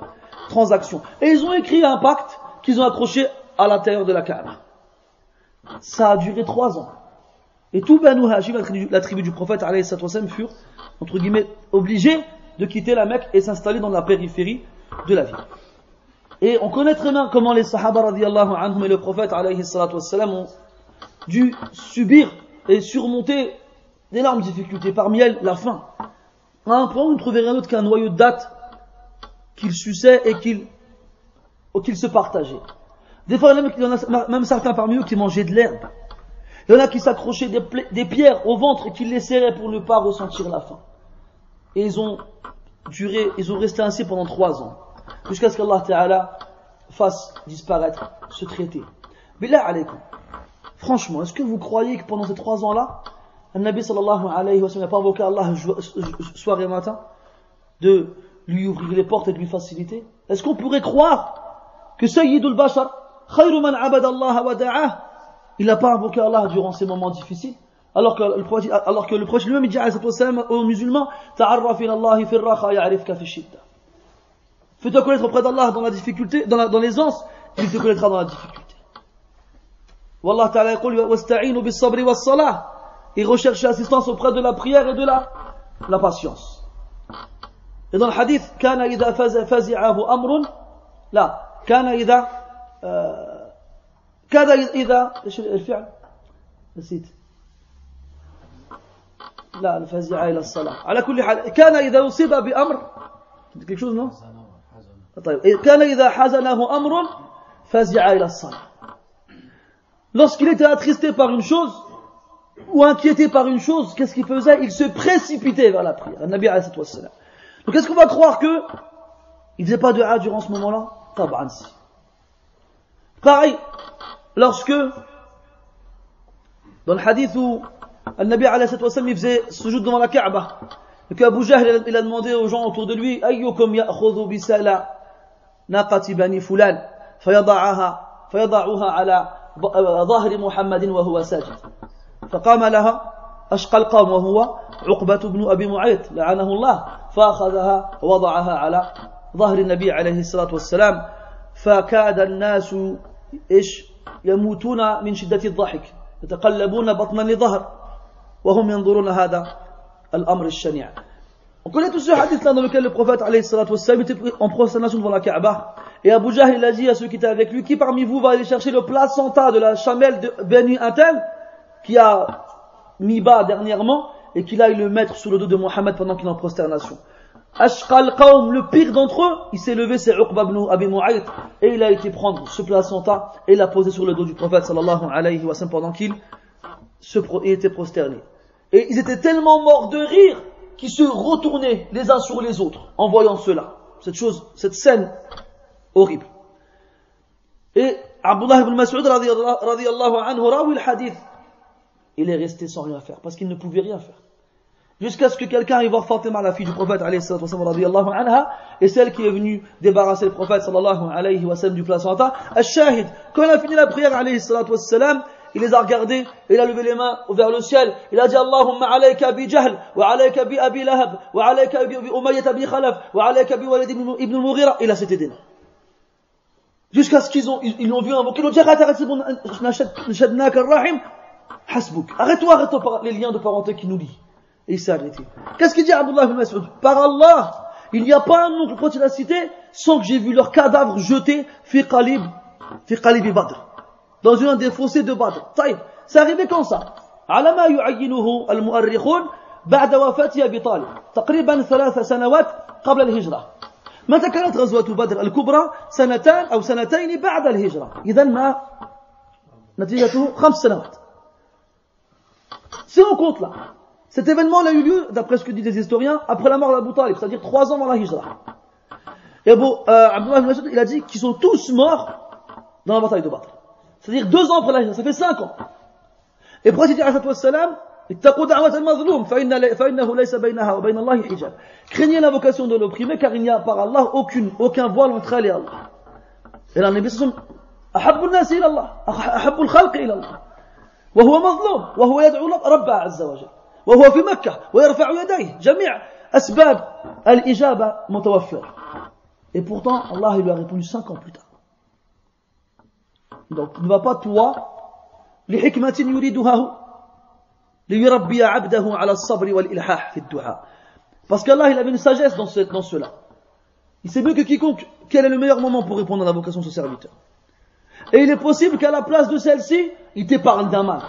transaction. Et ils ont écrit un pacte qu'ils ont accroché à l'intérieur de la Kaaba. Ça a duré 3 ans. Et tout Banu Hashim, la tribu du prophète, alayhi salatu wassalam, furent, entre guillemets, obligés de quitter la Mecque et s'installer dans la périphérie de la ville. Et on connaît très bien comment les Sahaba radiyallahu anhum et le prophète alayhi salatu wassalam ont dû subir et surmonter d'énormes difficultés, parmi elles la faim. À un point où on ne trouvait rien d'autre qu'un noyau de dattes qu'ils suçaient et qu'ils se partageaient. Des fois, il y en a même certains parmi eux qui mangeaient de l'herbe. Il y en a qui s'accrochaient des pierres au ventre et qui les serraient pour ne pas ressentir la faim. Et ils ont resté ainsi pendant 3 ans. Jusqu'à ce qu'Allah Ta'ala fasse disparaître ce traité. Billah alaykum. Franchement, est-ce que vous croyez que pendant ces 3 ans-là, le Nabi sallallahu alayhi wa sallam n'a pas invoqué Allah soir et matin de lui ouvrir les portes et de lui faciliter? Est-ce qu'on pourrait croire que Sayyidul Bashar, khayru man abada Allah wa da'ah, il n'a pas invoqué Allah durant ces moments difficiles? Alors que le prophète lui-même dit aux musulmans, ta'arraf ila Allah fi ar-raha ya'rifka fi shidda. Fais-toi connaître auprès d'Allah dans la difficulté, dans l'aisance, il te connaîtra dans la difficulté. Wallah ta'ala yaqul wasta'inu bis-sabri was-salah. Et recherchez assistance auprès de la prière et de la patience. Et dans le hadith, kana idha fazi'ahu amrun, la, kana idha ايش الفعل؟ نسيت. لا الفزع الى الصلاة. على كل حال كان إذا أصيب بأمر quelque chose non؟ طيب كان إذا حزنه أمر فزع إلى الصلاة. Lorsqu'il était attristé par une chose ou inquiété par une chose, qu'est-ce qu'il faisait? Il se précipitait vers la prière. Nabi alayhi salatu wassalam. Donc est-ce qu'on va croire que il faisait pas de dua durant ce moment-là? Taban si. Pareil, lorsque dans le hadith où le Nabi alayhi salatu wassalam il faisait sujoud devant la Kaaba, et qu'Abu Jahl il a demandé aux gens autour de lui ayyukum ya'khudhu bisala naqati bani fulan fayada'uha ala ظهر محمد وهو ساجد فقام لها أشقى القوم وهو عقبة بن أبي معيط لعنه الله فأخذها ووضعها على ظهر النبي عليه الصلاة والسلام فكاد الناس يموتون من شدة الضحك يتقلبون بطنا لظهر وهم ينظرون هذا الأمر الشنيع. On connaît tous ce hadith là dans lequel le prophète alayhi salatu wassalam était en prosternation devant la Kaaba Et Abu Jahl, il a dit à ceux qui étaient avec lui, qui parmi vous va aller chercher le placenta de la chamelle de Beni Intel, qui a mis bas dernièrement, et qu'il aille le mettre sur le dos de Mohammed pendant qu'il est en prosternation. Ashqal Qawm, le pire d'entre eux, il s'est levé, c'est Uqba ibn Abi Mu'ayt, et il a été prendre ce placenta, et l'a posé sur le dos du prophète sallallahu alayhi wa sallam pendant qu'il était prosterné. Et ils étaient tellement morts de rire, qu'ils se retournaient les uns sur les autres, en voyant cela. Cette scène horrible. Et Abdullah ibn Mas'ud radiyallahu anhu rawi le hadith. Il est resté sans rien faire, parce qu'il ne pouvait rien faire. Jusqu'à ce que quelqu'un aille voir Fatima, la fille du prophète radiyallahu anha, et celle qui est venue débarrasser le prophète sallallahu alayhi wa sallam du placenta. Al-Shahid, quand il a fini la prière alayhi salatu wassalam, il les a regardés, et il a levé les mains vers le ciel. Il a dit Allahumma alayka bi Jahl, wa alayka bi Abi Lahab, wa alayka bi Umayyah bi Khalaf, wa alayka bi Walid ibn al-Mughira. Et là, c'était des noms. Jusqu'à ce ils l'ont vu invoquer. Ils l'ont dit arrête, c'est bon, nashadnak ar-rahim, hasbuk. Arrête-toi les liens de parenté qui nous lient. Et il s'est arrêté. Qu'est-ce qu'il dit Abdullah ibn Mas'ud? Par Allah, il n'y a pas un nom que quand il a cité sans que j'ai vu leur cadavre jeté fi qalib Badr, dans un des fossés de Badr. C'est arrivé quand ça? على ما يعينه المؤرخون بعد وفاة أبي طالب تقريبا 3 سنوات قبل الهجرة. متى كانت غزوة بدر الكبرى؟ 2 أو 2 بعد الهجرة. إذا ما نتيجته 5 سنوات. Si on compte là, cet événement a eu lieu, d'après ce que disent les historiens, après la mort d'Abu Talib, c'est-à-dire 3 ans avant la hijra. Et Abdullah ibn Mas'ud, il a dit qu'ils sont tous morts dans la bataille de Badr. C'est-à-dire 2 ans après la hijra, ça fait 5 ans. Et pour dire alayhi wassalam, ittaqu da'wat al-mazlum, fa'innahu laysa baynaha wa bayna Allahi hijab. Craignez l'invocation de l'opprimé, car il n'y a par Allah aucun voile entre elle et Allah. Et là, le Nabi sallallahu alayhi wa sallam, ahabbu an-nas ila Allah, ahabbu al-khalq ila Allah. Wa huwa mazlum, wa huwa yad'u Rabbah azza wa jalla. Wa huwa fi Makkah, wa yarfa'u yadayhi. Jami' asbab al-ijaba mutawaffir. Et pourtant, Allah il lui a répondu 5 ans plus tard. Donc, ne va pas toi, لحكمة يريدها ليربي عبده على الصبر والإلحاح في الدعاء. Parce qu'Allah il avait une sagesse dans cela. Il sait mieux que quiconque quel est le meilleur moment pour répondre à l'invocation de son serviteur. Et il est possible qu'à la place de celle-ci, il t'épargne d'un mal.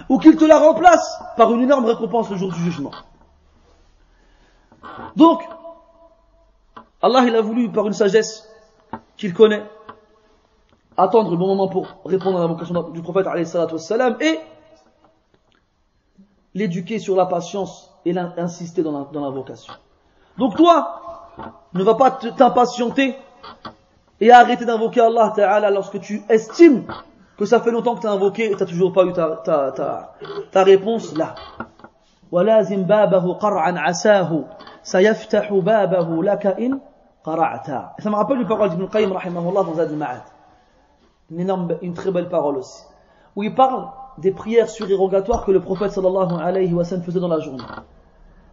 Ou qu'il te la remplace par une énorme récompense le jour du jugement. Donc, Allah il a voulu, par une sagesse qu'il connaît, attendre le bon moment pour répondre à l'invocation du prophète alayhi salatu wassalam et l'éduquer sur la patience et l'insister dans l'invocation. Donc toi, ne va pas t'impatienter et arrêter d'invoquer Allah Ta'ala lorsque tu estimes que ça fait longtemps que tu as invoqué et tu n'as toujours pas eu ta réponse là. وَلَازِمْ بَابَهُ قَرْعًا عَسَاهُ سَيَفْتَحُ بَابَهُ لَكَ إِنْ قَرَعْتَا. Ça me rappelle une parole d'Ibn Qayyim rahimahullah dans Zad al-Ma'ad. Une très belle parole aussi, où il parle des prières surérogatoires que le prophète sallallahu alayhi wa sallam faisait dans la journée.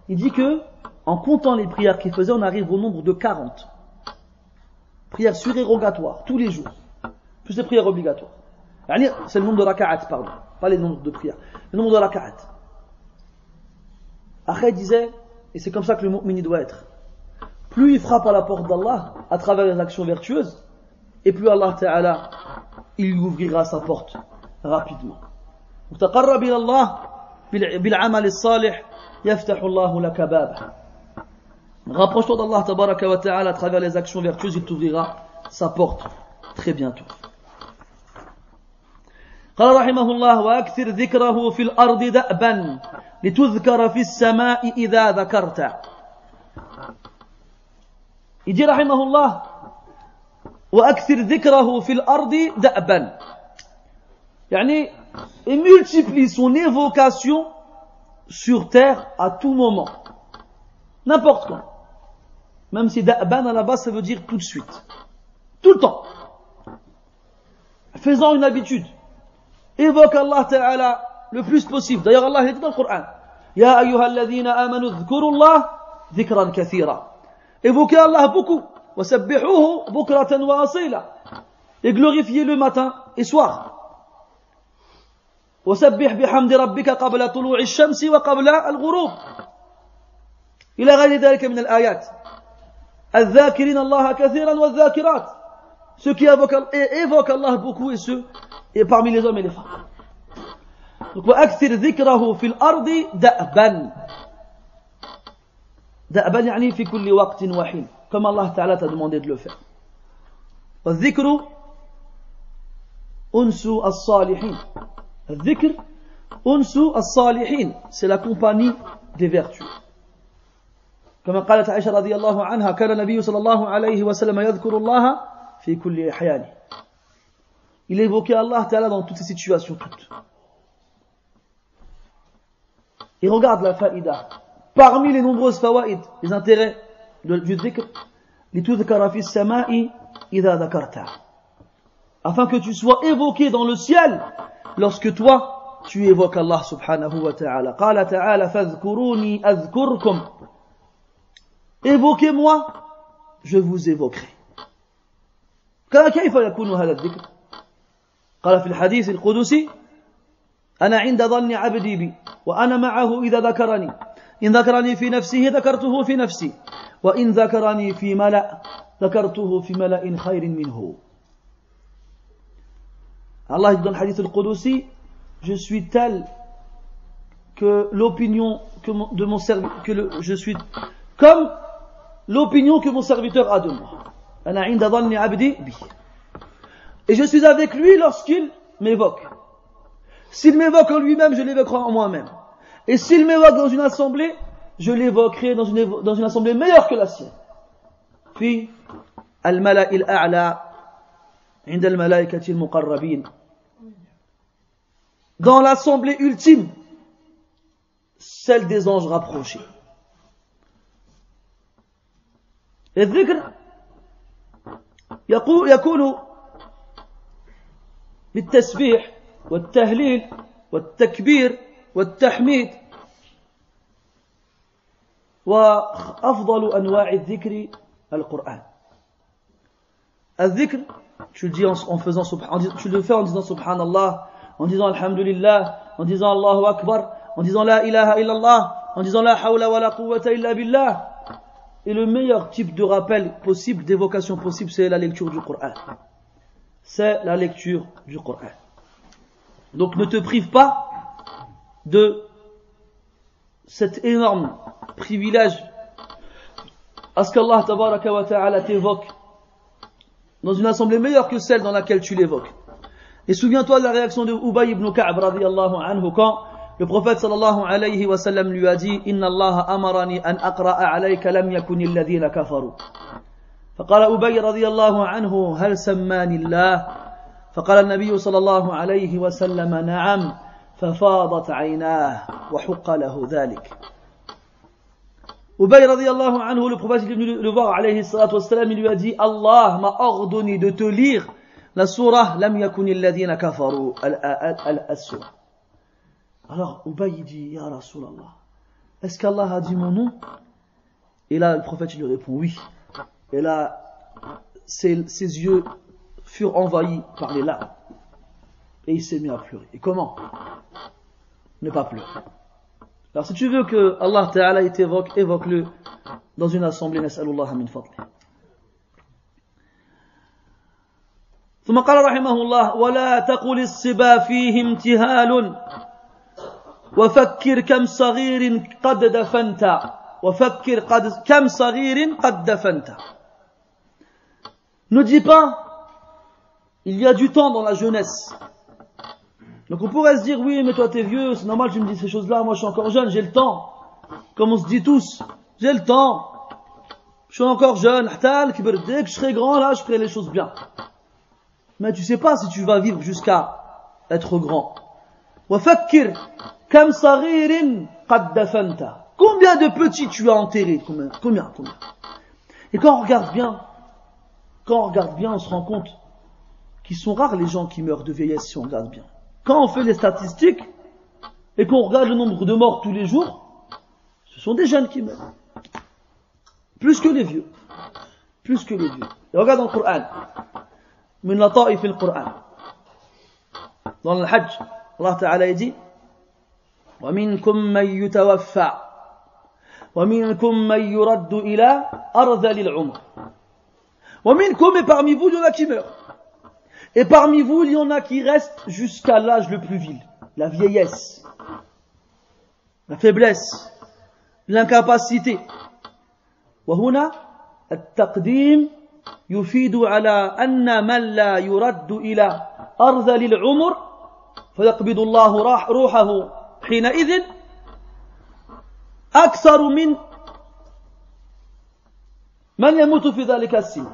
Il dit que, en comptant les prières qu'il faisait, on arrive au nombre de 40. Prières surérogatoires, tous les jours. Plus les prières obligatoires. C'est le nombre de raka'at, pardon. Pas les nombres de prières. Le nombre de raka'at. Après, il disait, et c'est comme ça que le mu'min doit être. Plus il frappe à la porte d'Allah, à travers les actions vertueuses, et plus Allah Ta'ala, il lui ouvrira sa porte rapidement. تقرب إلى الله بالعمل الصالح يفتح الله لك بابه. Rapproche-toi d'Allah Tabaraka wa Ta'ala à travers les actions vertueuses, il t'ouvrira sa porte très bientôt. قال رحمه الله وأكثر ذكره في الأرض دأبا لتذكر في السماء إذا ذكرت. Il dit رحمه الله وأكثر ذكره في الأرض دأبا. يعني et multiplie son évocation sur terre à tout moment, n'importe quand. Même si da'ban à la base ça veut dire tout de suite, tout le temps. Faisant une habitude, évoque Allah Ta'ala le plus possible. D'ailleurs Allah dit dans le Coran Ya ayyuhalladhina amanu dhkurullah dhikran kathira. Évoquez Allah beaucoup. وسبحوه بكرة وأصيلا. Et glorifiez le matin et soir. وسبح بحمد ربك قبل طلوع الشمس وقبل الغروب إلى غير ذلك من الآيات. الذاكرين الله كثيرا والذاكرات ceux qui évoquent Allah beaucoup et parmi les hommes et les femmes. Donc, وَأَكْثِرْ ذِكْرَهُ فِي الْأَرْضِ دَأْبًا. دَأْبًا يعني في كل وقت وحين. Comme Allah Ta'ala t'a demandé de le faire. والذكر أنس الصالحين. الذكر أنس الصالحين. C'est la compagnie des vertus. كما قالت عائشة رضي الله عنها كان النبي صلى الله عليه وسلم يذكر الله في كل أحيانه. Il évoquait Allah Ta'ala dans toutes ces situations toutes. Et regarde la faïda. Parmi les nombreuses fawaïd, les intérêts du dhikr, لِتُذْكَرَ فِي السَّمَاءِ إِذَا ذَكَرْتَهُ. Afin que tu sois évoqué dans le ciel lorsque toi tu évoques Allah subhanahu wa ta'ala. قال تعالى فاذكروني أذكركم. Évoquez-moi, je vous évoquerai. كيف يكون هذا الذكر؟ قال في الحديث القدسي أنا عند ظن عبدي بي وأنا معه إذا ذكرني إن ذكرني في نفسه ذكرته في نفسي وإن ذكرني في ملأ ذكرته في ملأ خير منه. Allah dit dans le hadith al-Qudusi, je suis tel que l'opinion de mon serviteur, je suis comme l'opinion que mon serviteur a de moi. أنا عند ظن عبدي بي. Et je suis avec lui lorsqu'il m'évoque. S'il m'évoque en lui-même, je l'évoquerai en moi-même. Et s'il m'évoque dans une assemblée, je l'évoquerai dans une assemblée meilleure que la sienne. Puis, al-mala'i al-a'la, عند الملائكة المقربين. Dans l'assemblée ultime, celle des anges rapprochés. الذكر يكون بالتسبيح والتهليل والتكبير والتحميد. وأفضل أنواع الذكر القرآن. الذكر, tu le dis tu le fais en disant Subhanallah, en disant Alhamdulillah, en disant Allahu Akbar, en disant La ilaha illallah, en disant La hawla wa la quwwata illa billah. Et le meilleur type de rappel possible, d'évocation possible, c'est la lecture du Coran. C'est la lecture du Coran. Donc ne te prive pas de cet énorme privilège à ce qu'Allah tabaraka wa ta'ala t'évoque dans une assemblée meilleure que celle dans laquelle tu l'évoques. Et souviens-toi de la réaction de Ubay ibn Ka'b radiyallahu anhu quand le prophète sallallahu alayhi wa sallam lui a dit Inna Allah amarani an aqra'a alayka lam yakuni alladhina kafaru. فقال أبي رضي الله عنه هل سماني الله فقال النبي صلى الله عليه وسلم نعم ففاضت عيناه وحق له ذلك. Ubay radiyallahu anhu, le prophète est venu le voir alayhi salatu wassalam, il lui a dit Allah m'a ordonné de te lire la surah lam yakuni alladhina kafaru al-surah. Alors Ubay dit Ya Rasulallah, est-ce qu'Allah a dit mon nom? Et là le prophète lui répond oui. Et là, ses yeux furent envahis par les larmes. Et il s'est mis à pleurer. Et comment ne pas pleurer? Alors si tu veux que Allah Ta'ala t'évoque, évoque-le dans une assemblée. Nas'alullah min fadli. ثم قال رحمه الله ولا تقل الصبا فيه امتهال وفكر كم صغير قد دفنت وفكر كم صغير قد دفنت. Ne dis pas, il y a du temps dans la jeunesse. Donc on pourrait se dire, oui, mais toi t'es vieux, c'est normal, tu me dis ces choses-là, moi je suis encore jeune, j'ai le temps. Comme on se dit tous, j'ai le temps. Je suis encore jeune, dès que je serai grand, là, je ferai les choses bien. Mais tu sais pas si tu vas vivre jusqu'à être grand. وَفَكِّرْ كَمْ صَغِيرٍ قَدْ دَفَنْتَ. Combien de petits tu as enterrés? Combien? Et quand on regarde bien, on se rend compte qu'ils sont rares les gens qui meurent de vieillesse si on regarde bien. Quand on fait les statistiques et qu'on regarde le nombre de morts tous les jours, ce sont des jeunes qui meurent. Plus que les vieux. Et regarde dans le Coran. Min lata'if al-Qur'an. Dans le Hajj, Allah Ta'ala dit وَمِنْكُمْ مَنْ يُتَوَفَّى وَمِنْكُمْ مَنْ يُرَدُّ إِلَى أَرْذَلِ الْعُمْرِ وَمِنْكُمْ, et parmi vous, il y en a qui meurent. Et parmi vous, il y en a qui restent jusqu'à l'âge le plus vil, la vieillesse, la faiblesse, l'incapacité. وهنا التقديم يفيد على أن من لا يرد إلى أرذل العمر فيقبض الله روحه حينئذ أكثر من يموت في ذلك السن.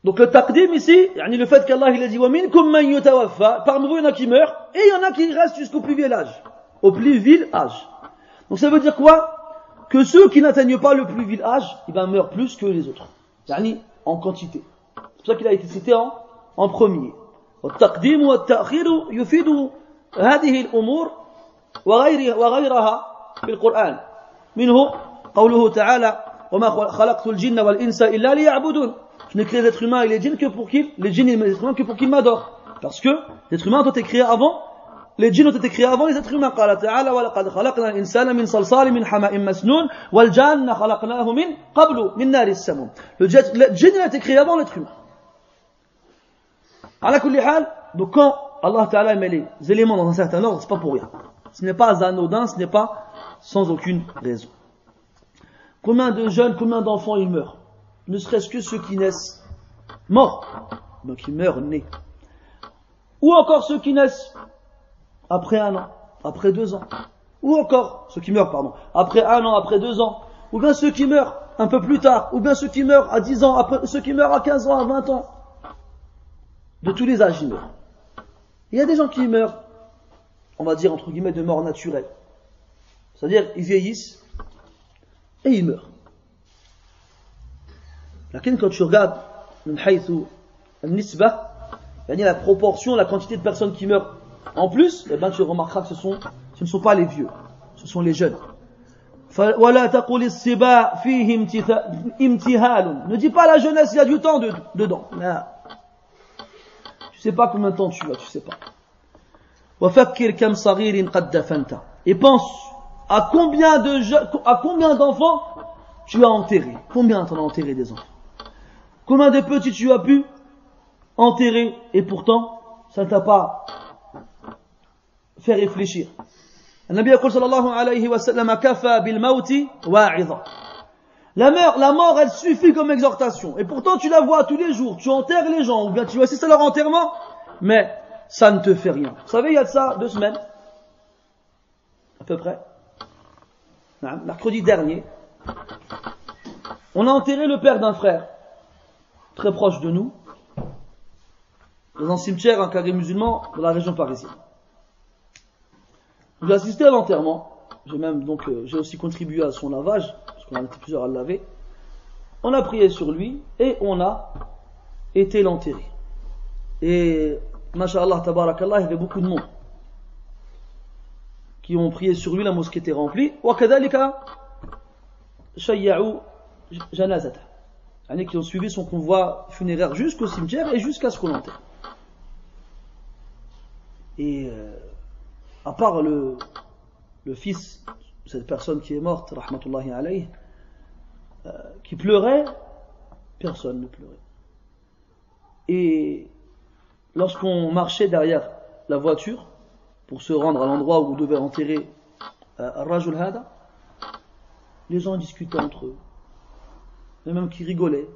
Donc le taqdim ici, le fait qu'Allah il a dit وَمِنْكُمْ مَنْ يُتَوَفَّى, parmi vous il y en a qui meurent et il y en a qui restent jusqu'au plus vil âge, au plus vil âge. Donc ça veut dire quoi? Que ceux qui n'atteignent pas le plus vil âge, meurent plus que les autres, en quantité. C'est pour ça qu'il a été cité en premier. والتقديم والتأخير يفيد هذه الأمور وغيرها في القرآن. منه قوله تعالى وما خلقت الجن والإنس إلا ليعبدون. Je n'ai créé les êtres humains et les djinns que pour qu'ils m'adorent. Parce que les êtres humains ont été créés avant, les djinns ont été créés avant les êtres humains. قال تعالى ولقد خلقنا الإنسان من صلصال من حماء مسنون والجان خلقناه من قبل من نار السموم. Le djinn a été créé avant l'être humain. على كل حال, donc quand Allah Ta'ala met les éléments dans un certain ordre, c'est pas pour rien. Ce n'est pas anodin, ce n'est pas sans aucune raison. Combien de jeunes, combien d'enfants ils meurent? Ne serait-ce que ceux qui naissent morts, donc qui meurent nés. Ou encore ceux qui naissent après 1 an, après 2 ans. Ou encore ceux qui meurent, après 1 an, après 2 ans. Ou bien ceux qui meurent un peu plus tard. Ou bien ceux qui meurent à 10 ans, après ceux qui meurent à 15 ans, à 20 ans. De tous les âges, ils meurent. Il y a des gens qui meurent, on va dire entre guillemets, de mort naturelle. C'est-à-dire, ils vieillissent et ils meurent. Quand tu regardes la proportion, la quantité de personnes qui meurent en plus, tu remarqueras que ce ne sont pas les vieux, ce sont les jeunes. Ne dis pas la jeunesse, il y a du temps dedans. Tu sais pas combien de temps tu as, tu sais pas. Et pense à combien d'enfants tu as enterré. Combien t'en as enterré des enfants? Combien de petits tu as pu enterrer et pourtant ça ne t'a pas fait réfléchir. النبي يقول صلى الله عليه وسلم كفى بالموت واعظا. La mort, elle suffit comme exhortation. Et pourtant, tu la vois tous les jours. Tu enterres les gens, ou bien tu assistes à leur enterrement, mais ça ne te fait rien. Vous savez, il y a de ça 2 semaines, à peu près. Mercredi dernier, on a enterré le père d'un frère, très proche de nous, dans un cimetière, un carré musulman, dans la région parisienne. J'ai assisté à l'enterrement. J'ai aussi contribué à son lavage, parce qu'on était plusieurs à le laver. On a prié sur lui et on a été l'enterrer. Et, masha'Allah, tabarakallah, il y avait beaucoup de monde qui ont prié sur lui, la mosquée était remplie. وَكَذَلِكَ شَيَّعُوا جَنَازَتَهُ. Qui ont suivi son convoi funéraire jusqu'au cimetière et jusqu'à ce qu'on l'enterre. Et, à part le fils de cette personne qui est morte, rahmatullahi alayhi, qui pleurait, personne ne pleurait. Et lorsqu'on marchait derrière la voiture pour se rendre à l'endroit où on devait enterrer Rajul Hada, les gens discutaient entre eux, et même qui rigolaient.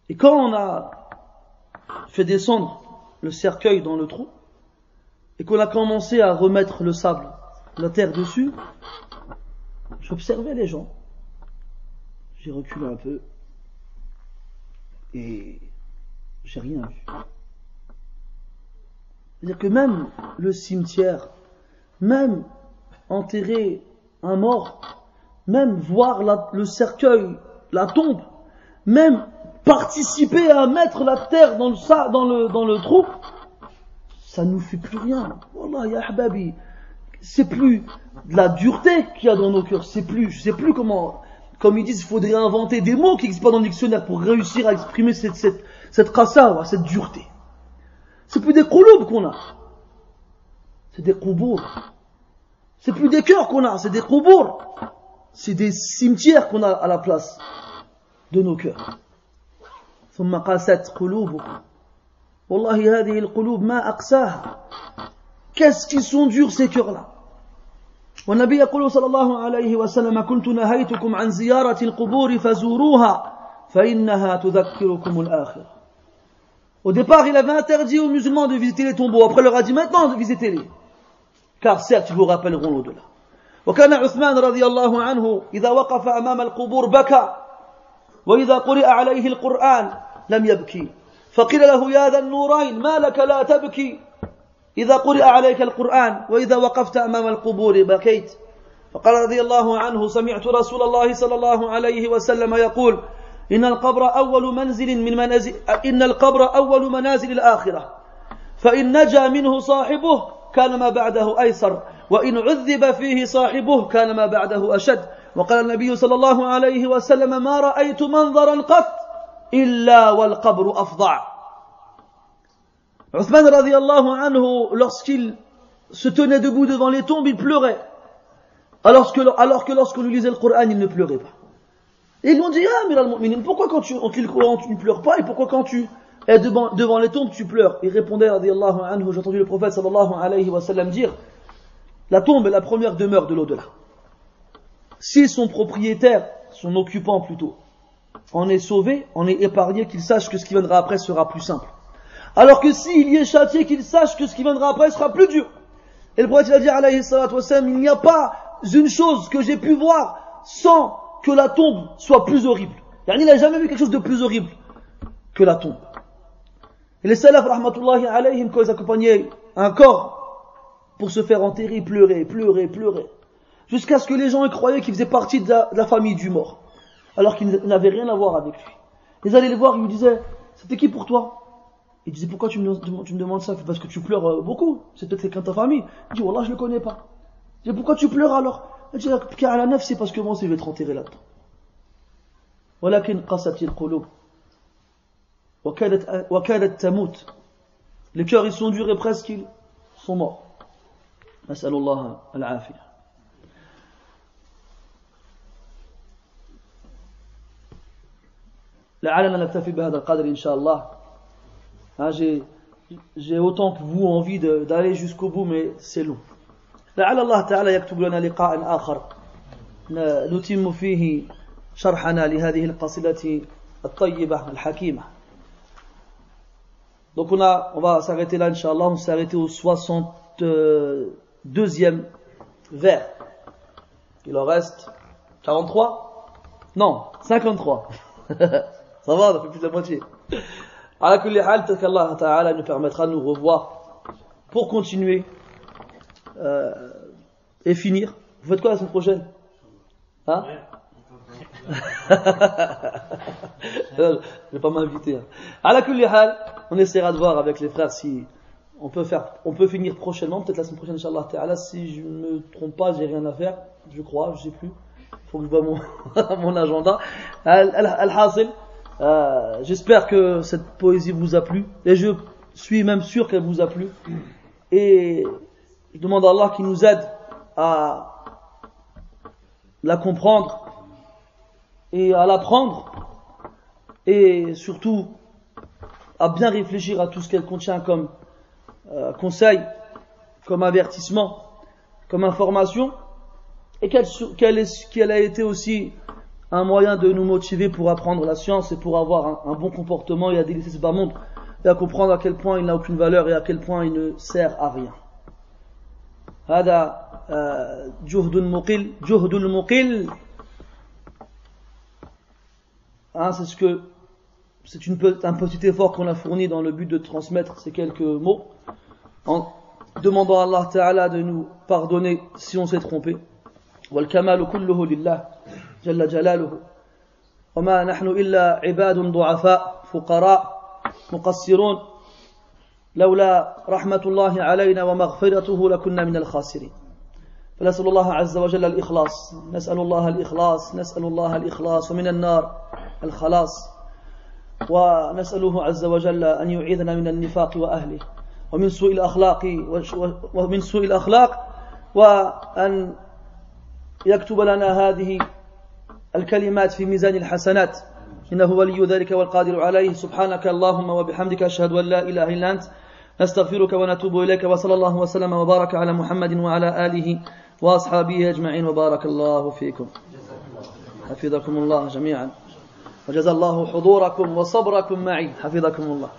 Et quand on a fait descendre le cercueil dans le trou, et qu'on a commencé à remettre le sable, la terre dessus, j'observais les gens. J'ai reculé un peu et j'ai rien vu. C'est-à-dire que même le cimetière, même enterrer un mort, même voir le cercueil, la tombe, même participer à mettre la terre dans le trou, ça ne nous fait plus rien. Wallah, ya hababi, c'est plus de la dureté qu'il y a dans nos cœurs, je sais plus comment, comme ils disent, il faudrait inventer des mots qui n'existent pas dans le dictionnaire pour réussir à exprimer cette qassawa, cette dureté. C'est plus des qouloub qu'on a, c'est des qoubour. C'est plus des cœurs qu'on a, c'est des qoubour. c'est des cimetières qu'on a à la place de nos cœurs. ثم قست قلوبكم والله هذه القلوب ما أقساها. Qu'est-ce qu'ils sont durs ces cœurs-là. والنبي يقول صلى الله عليه وسلم كنت نهيتكم عن زيارة القبور فزوروها فإنها تذكركم الآخرة. Au départ, il avait interdit aux musulmans de visiter les tombeaux. Après, il leur a dit maintenant de visiter-les. Car certes, ils vous rappelleront l'au-delà. وكان عثمان رضي الله عنه إذا وقف أمام القبور بكى وإذا قرئ عليه القرآن لم يبكي فقيل له يا ذا النورين ما لك لا تبكي إذا قرئ عليك القرآن وإذا وقفت أمام القبور بكيت فقال رضي الله عنه سمعت رسول الله صلى الله عليه وسلم يقول إن القبر أول منازل الآخرة فإن نجا منه صاحبه كان ما بعده أيسر وإن عذب فيه صاحبه كان ما بعده أشد وقال النبي صلى الله عليه وسلم ما رأيت منظرا قط إلا والقبر أفظع. Uthman radiyallahu anhu, lorsqu'il se tenait debout devant les tombes, il pleurait. Alors que lorsqu'on lui lisait le Coran, il ne pleurait pas. Et ils lui ont dit, ah, Amir al-Mu'minin, pourquoi quand tu lis le Coran, tu ne pleures pas, et pourquoi quand tu es devant les tombes, tu pleures? Il répondait, radiyallahu anhu, j'ai entendu le prophète sallallahu alayhi wa sallam dire, la tombe est la première demeure de l'au-delà. Si son propriétaire, son occupant plutôt, en est sauvé, en est épargné, qu'il sache que ce qui viendra après sera plus simple. Alors que s'il y est châtié, qu'il sache que ce qui viendra après sera plus dur. Et le prophète a dit, alayhi salatu wassalam, il n'y a pas une chose que j'ai pu voir sans que la tombe soit plus horrible. Il n'a jamais vu quelque chose de plus horrible que la tombe. Et les salaf, rahmatullahi alayhim, quand ils accompagnaient un corps pour se faire enterrer, ils pleuraient. Jusqu'à ce que les gens croyaient qu'il faisait partie de la famille du mort. Alors qu'il n'avait rien à voir avec lui. Ils allaient le voir, ils lui disaient, c'était qui pour toi? Il disait, pourquoi tu me demandes ça? Parce que tu pleures beaucoup. C'est peut-être quelqu'un de ta famille. Il dit, wallah, je le connais pas. Il dit, pourquoi tu pleures alors? Il dit, car à la neuf, c'est parce que moi aussi je vais être enterré là-dedans. ولكن قست القلوب وكادت تموت. Les cœurs ils sont durs et presque ils sont morts. نسأل الله العافية. لعلنا نكتفي بهذا القدر إن شاء الله. J'ai autant que vous envie d'aller jusqu'au bout, mais c'est long. لعل الله تعالى يكتب لنا لقاء آخر نتم فيه شرحنا لهذه القصيدة الطيبة الحكيمة. Donc on va s'arrêter là, Inch'Allah. On s'est arrêté au 62e vers. Il en reste 43? Non, 53. Ça va, on a fait plus de la moitié. À la kulli hal, peut-être qu'Allah Ta'ala nous permettra de nous revoir pour continuer et finir. Vous faites quoi la semaine prochaine? Hein? Je vais pas m'inviter. À la kulli hal, on essaiera de voir avec les frères si on peut finir prochainement, peut-être la semaine prochaine, Inch'Allah Ta'ala. Si je ne me trompe pas, j'ai rien à faire, je crois, je sais plus. Faut que je vois mon agenda. Al-Hasil. J'espère que cette poésie vous a plu et je suis même sûr qu'elle vous a plu et je demande à Allah qu'il nous aide à la comprendre et à l'apprendre et surtout à bien réfléchir à tout ce qu'elle contient comme conseil, comme avertissement, comme information et qu'elle a été aussi un moyen de nous motiver pour apprendre la science et pour avoir un bon comportement et à délaisser ce bas monde et à comprendre à quel point il n'a aucune valeur et à quel point il ne sert à rien. هذا جهد المقل. C'est un petit effort qu'on a fourni dans le but de transmettre ces quelques mots en demandant à Allah Ta'ala de nous pardonner si on s'est trompé. والكمال كله لله جل جلاله وما نحن إلا عباد ضعفاء فقراء مقصرون لولا رحمة الله علينا ومغفرته لكنا من الخاسرين فنسأل الله عز وجل الإخلاص نسأل الله الإخلاص ومن النار الخلاص ونسأله عز وجل أن يعيذنا من النفاق وأهله ومن سوء الأخلاق وأن يكتب لنا هذه الكلمات في ميزان الحسنات إنه ولي ذلك والقادر عليه. سبحانك اللهم وبحمدك أشهد أن لا إله إلا أنت نستغفرك ونتوب إليك. وصلى الله وسلم وبارك على محمد وعلى آله وأصحابه أجمعين وبارك الله فيكم. حفظكم الله جميعا وجزا الله حضوركم وصبركم معي. حفظكم الله.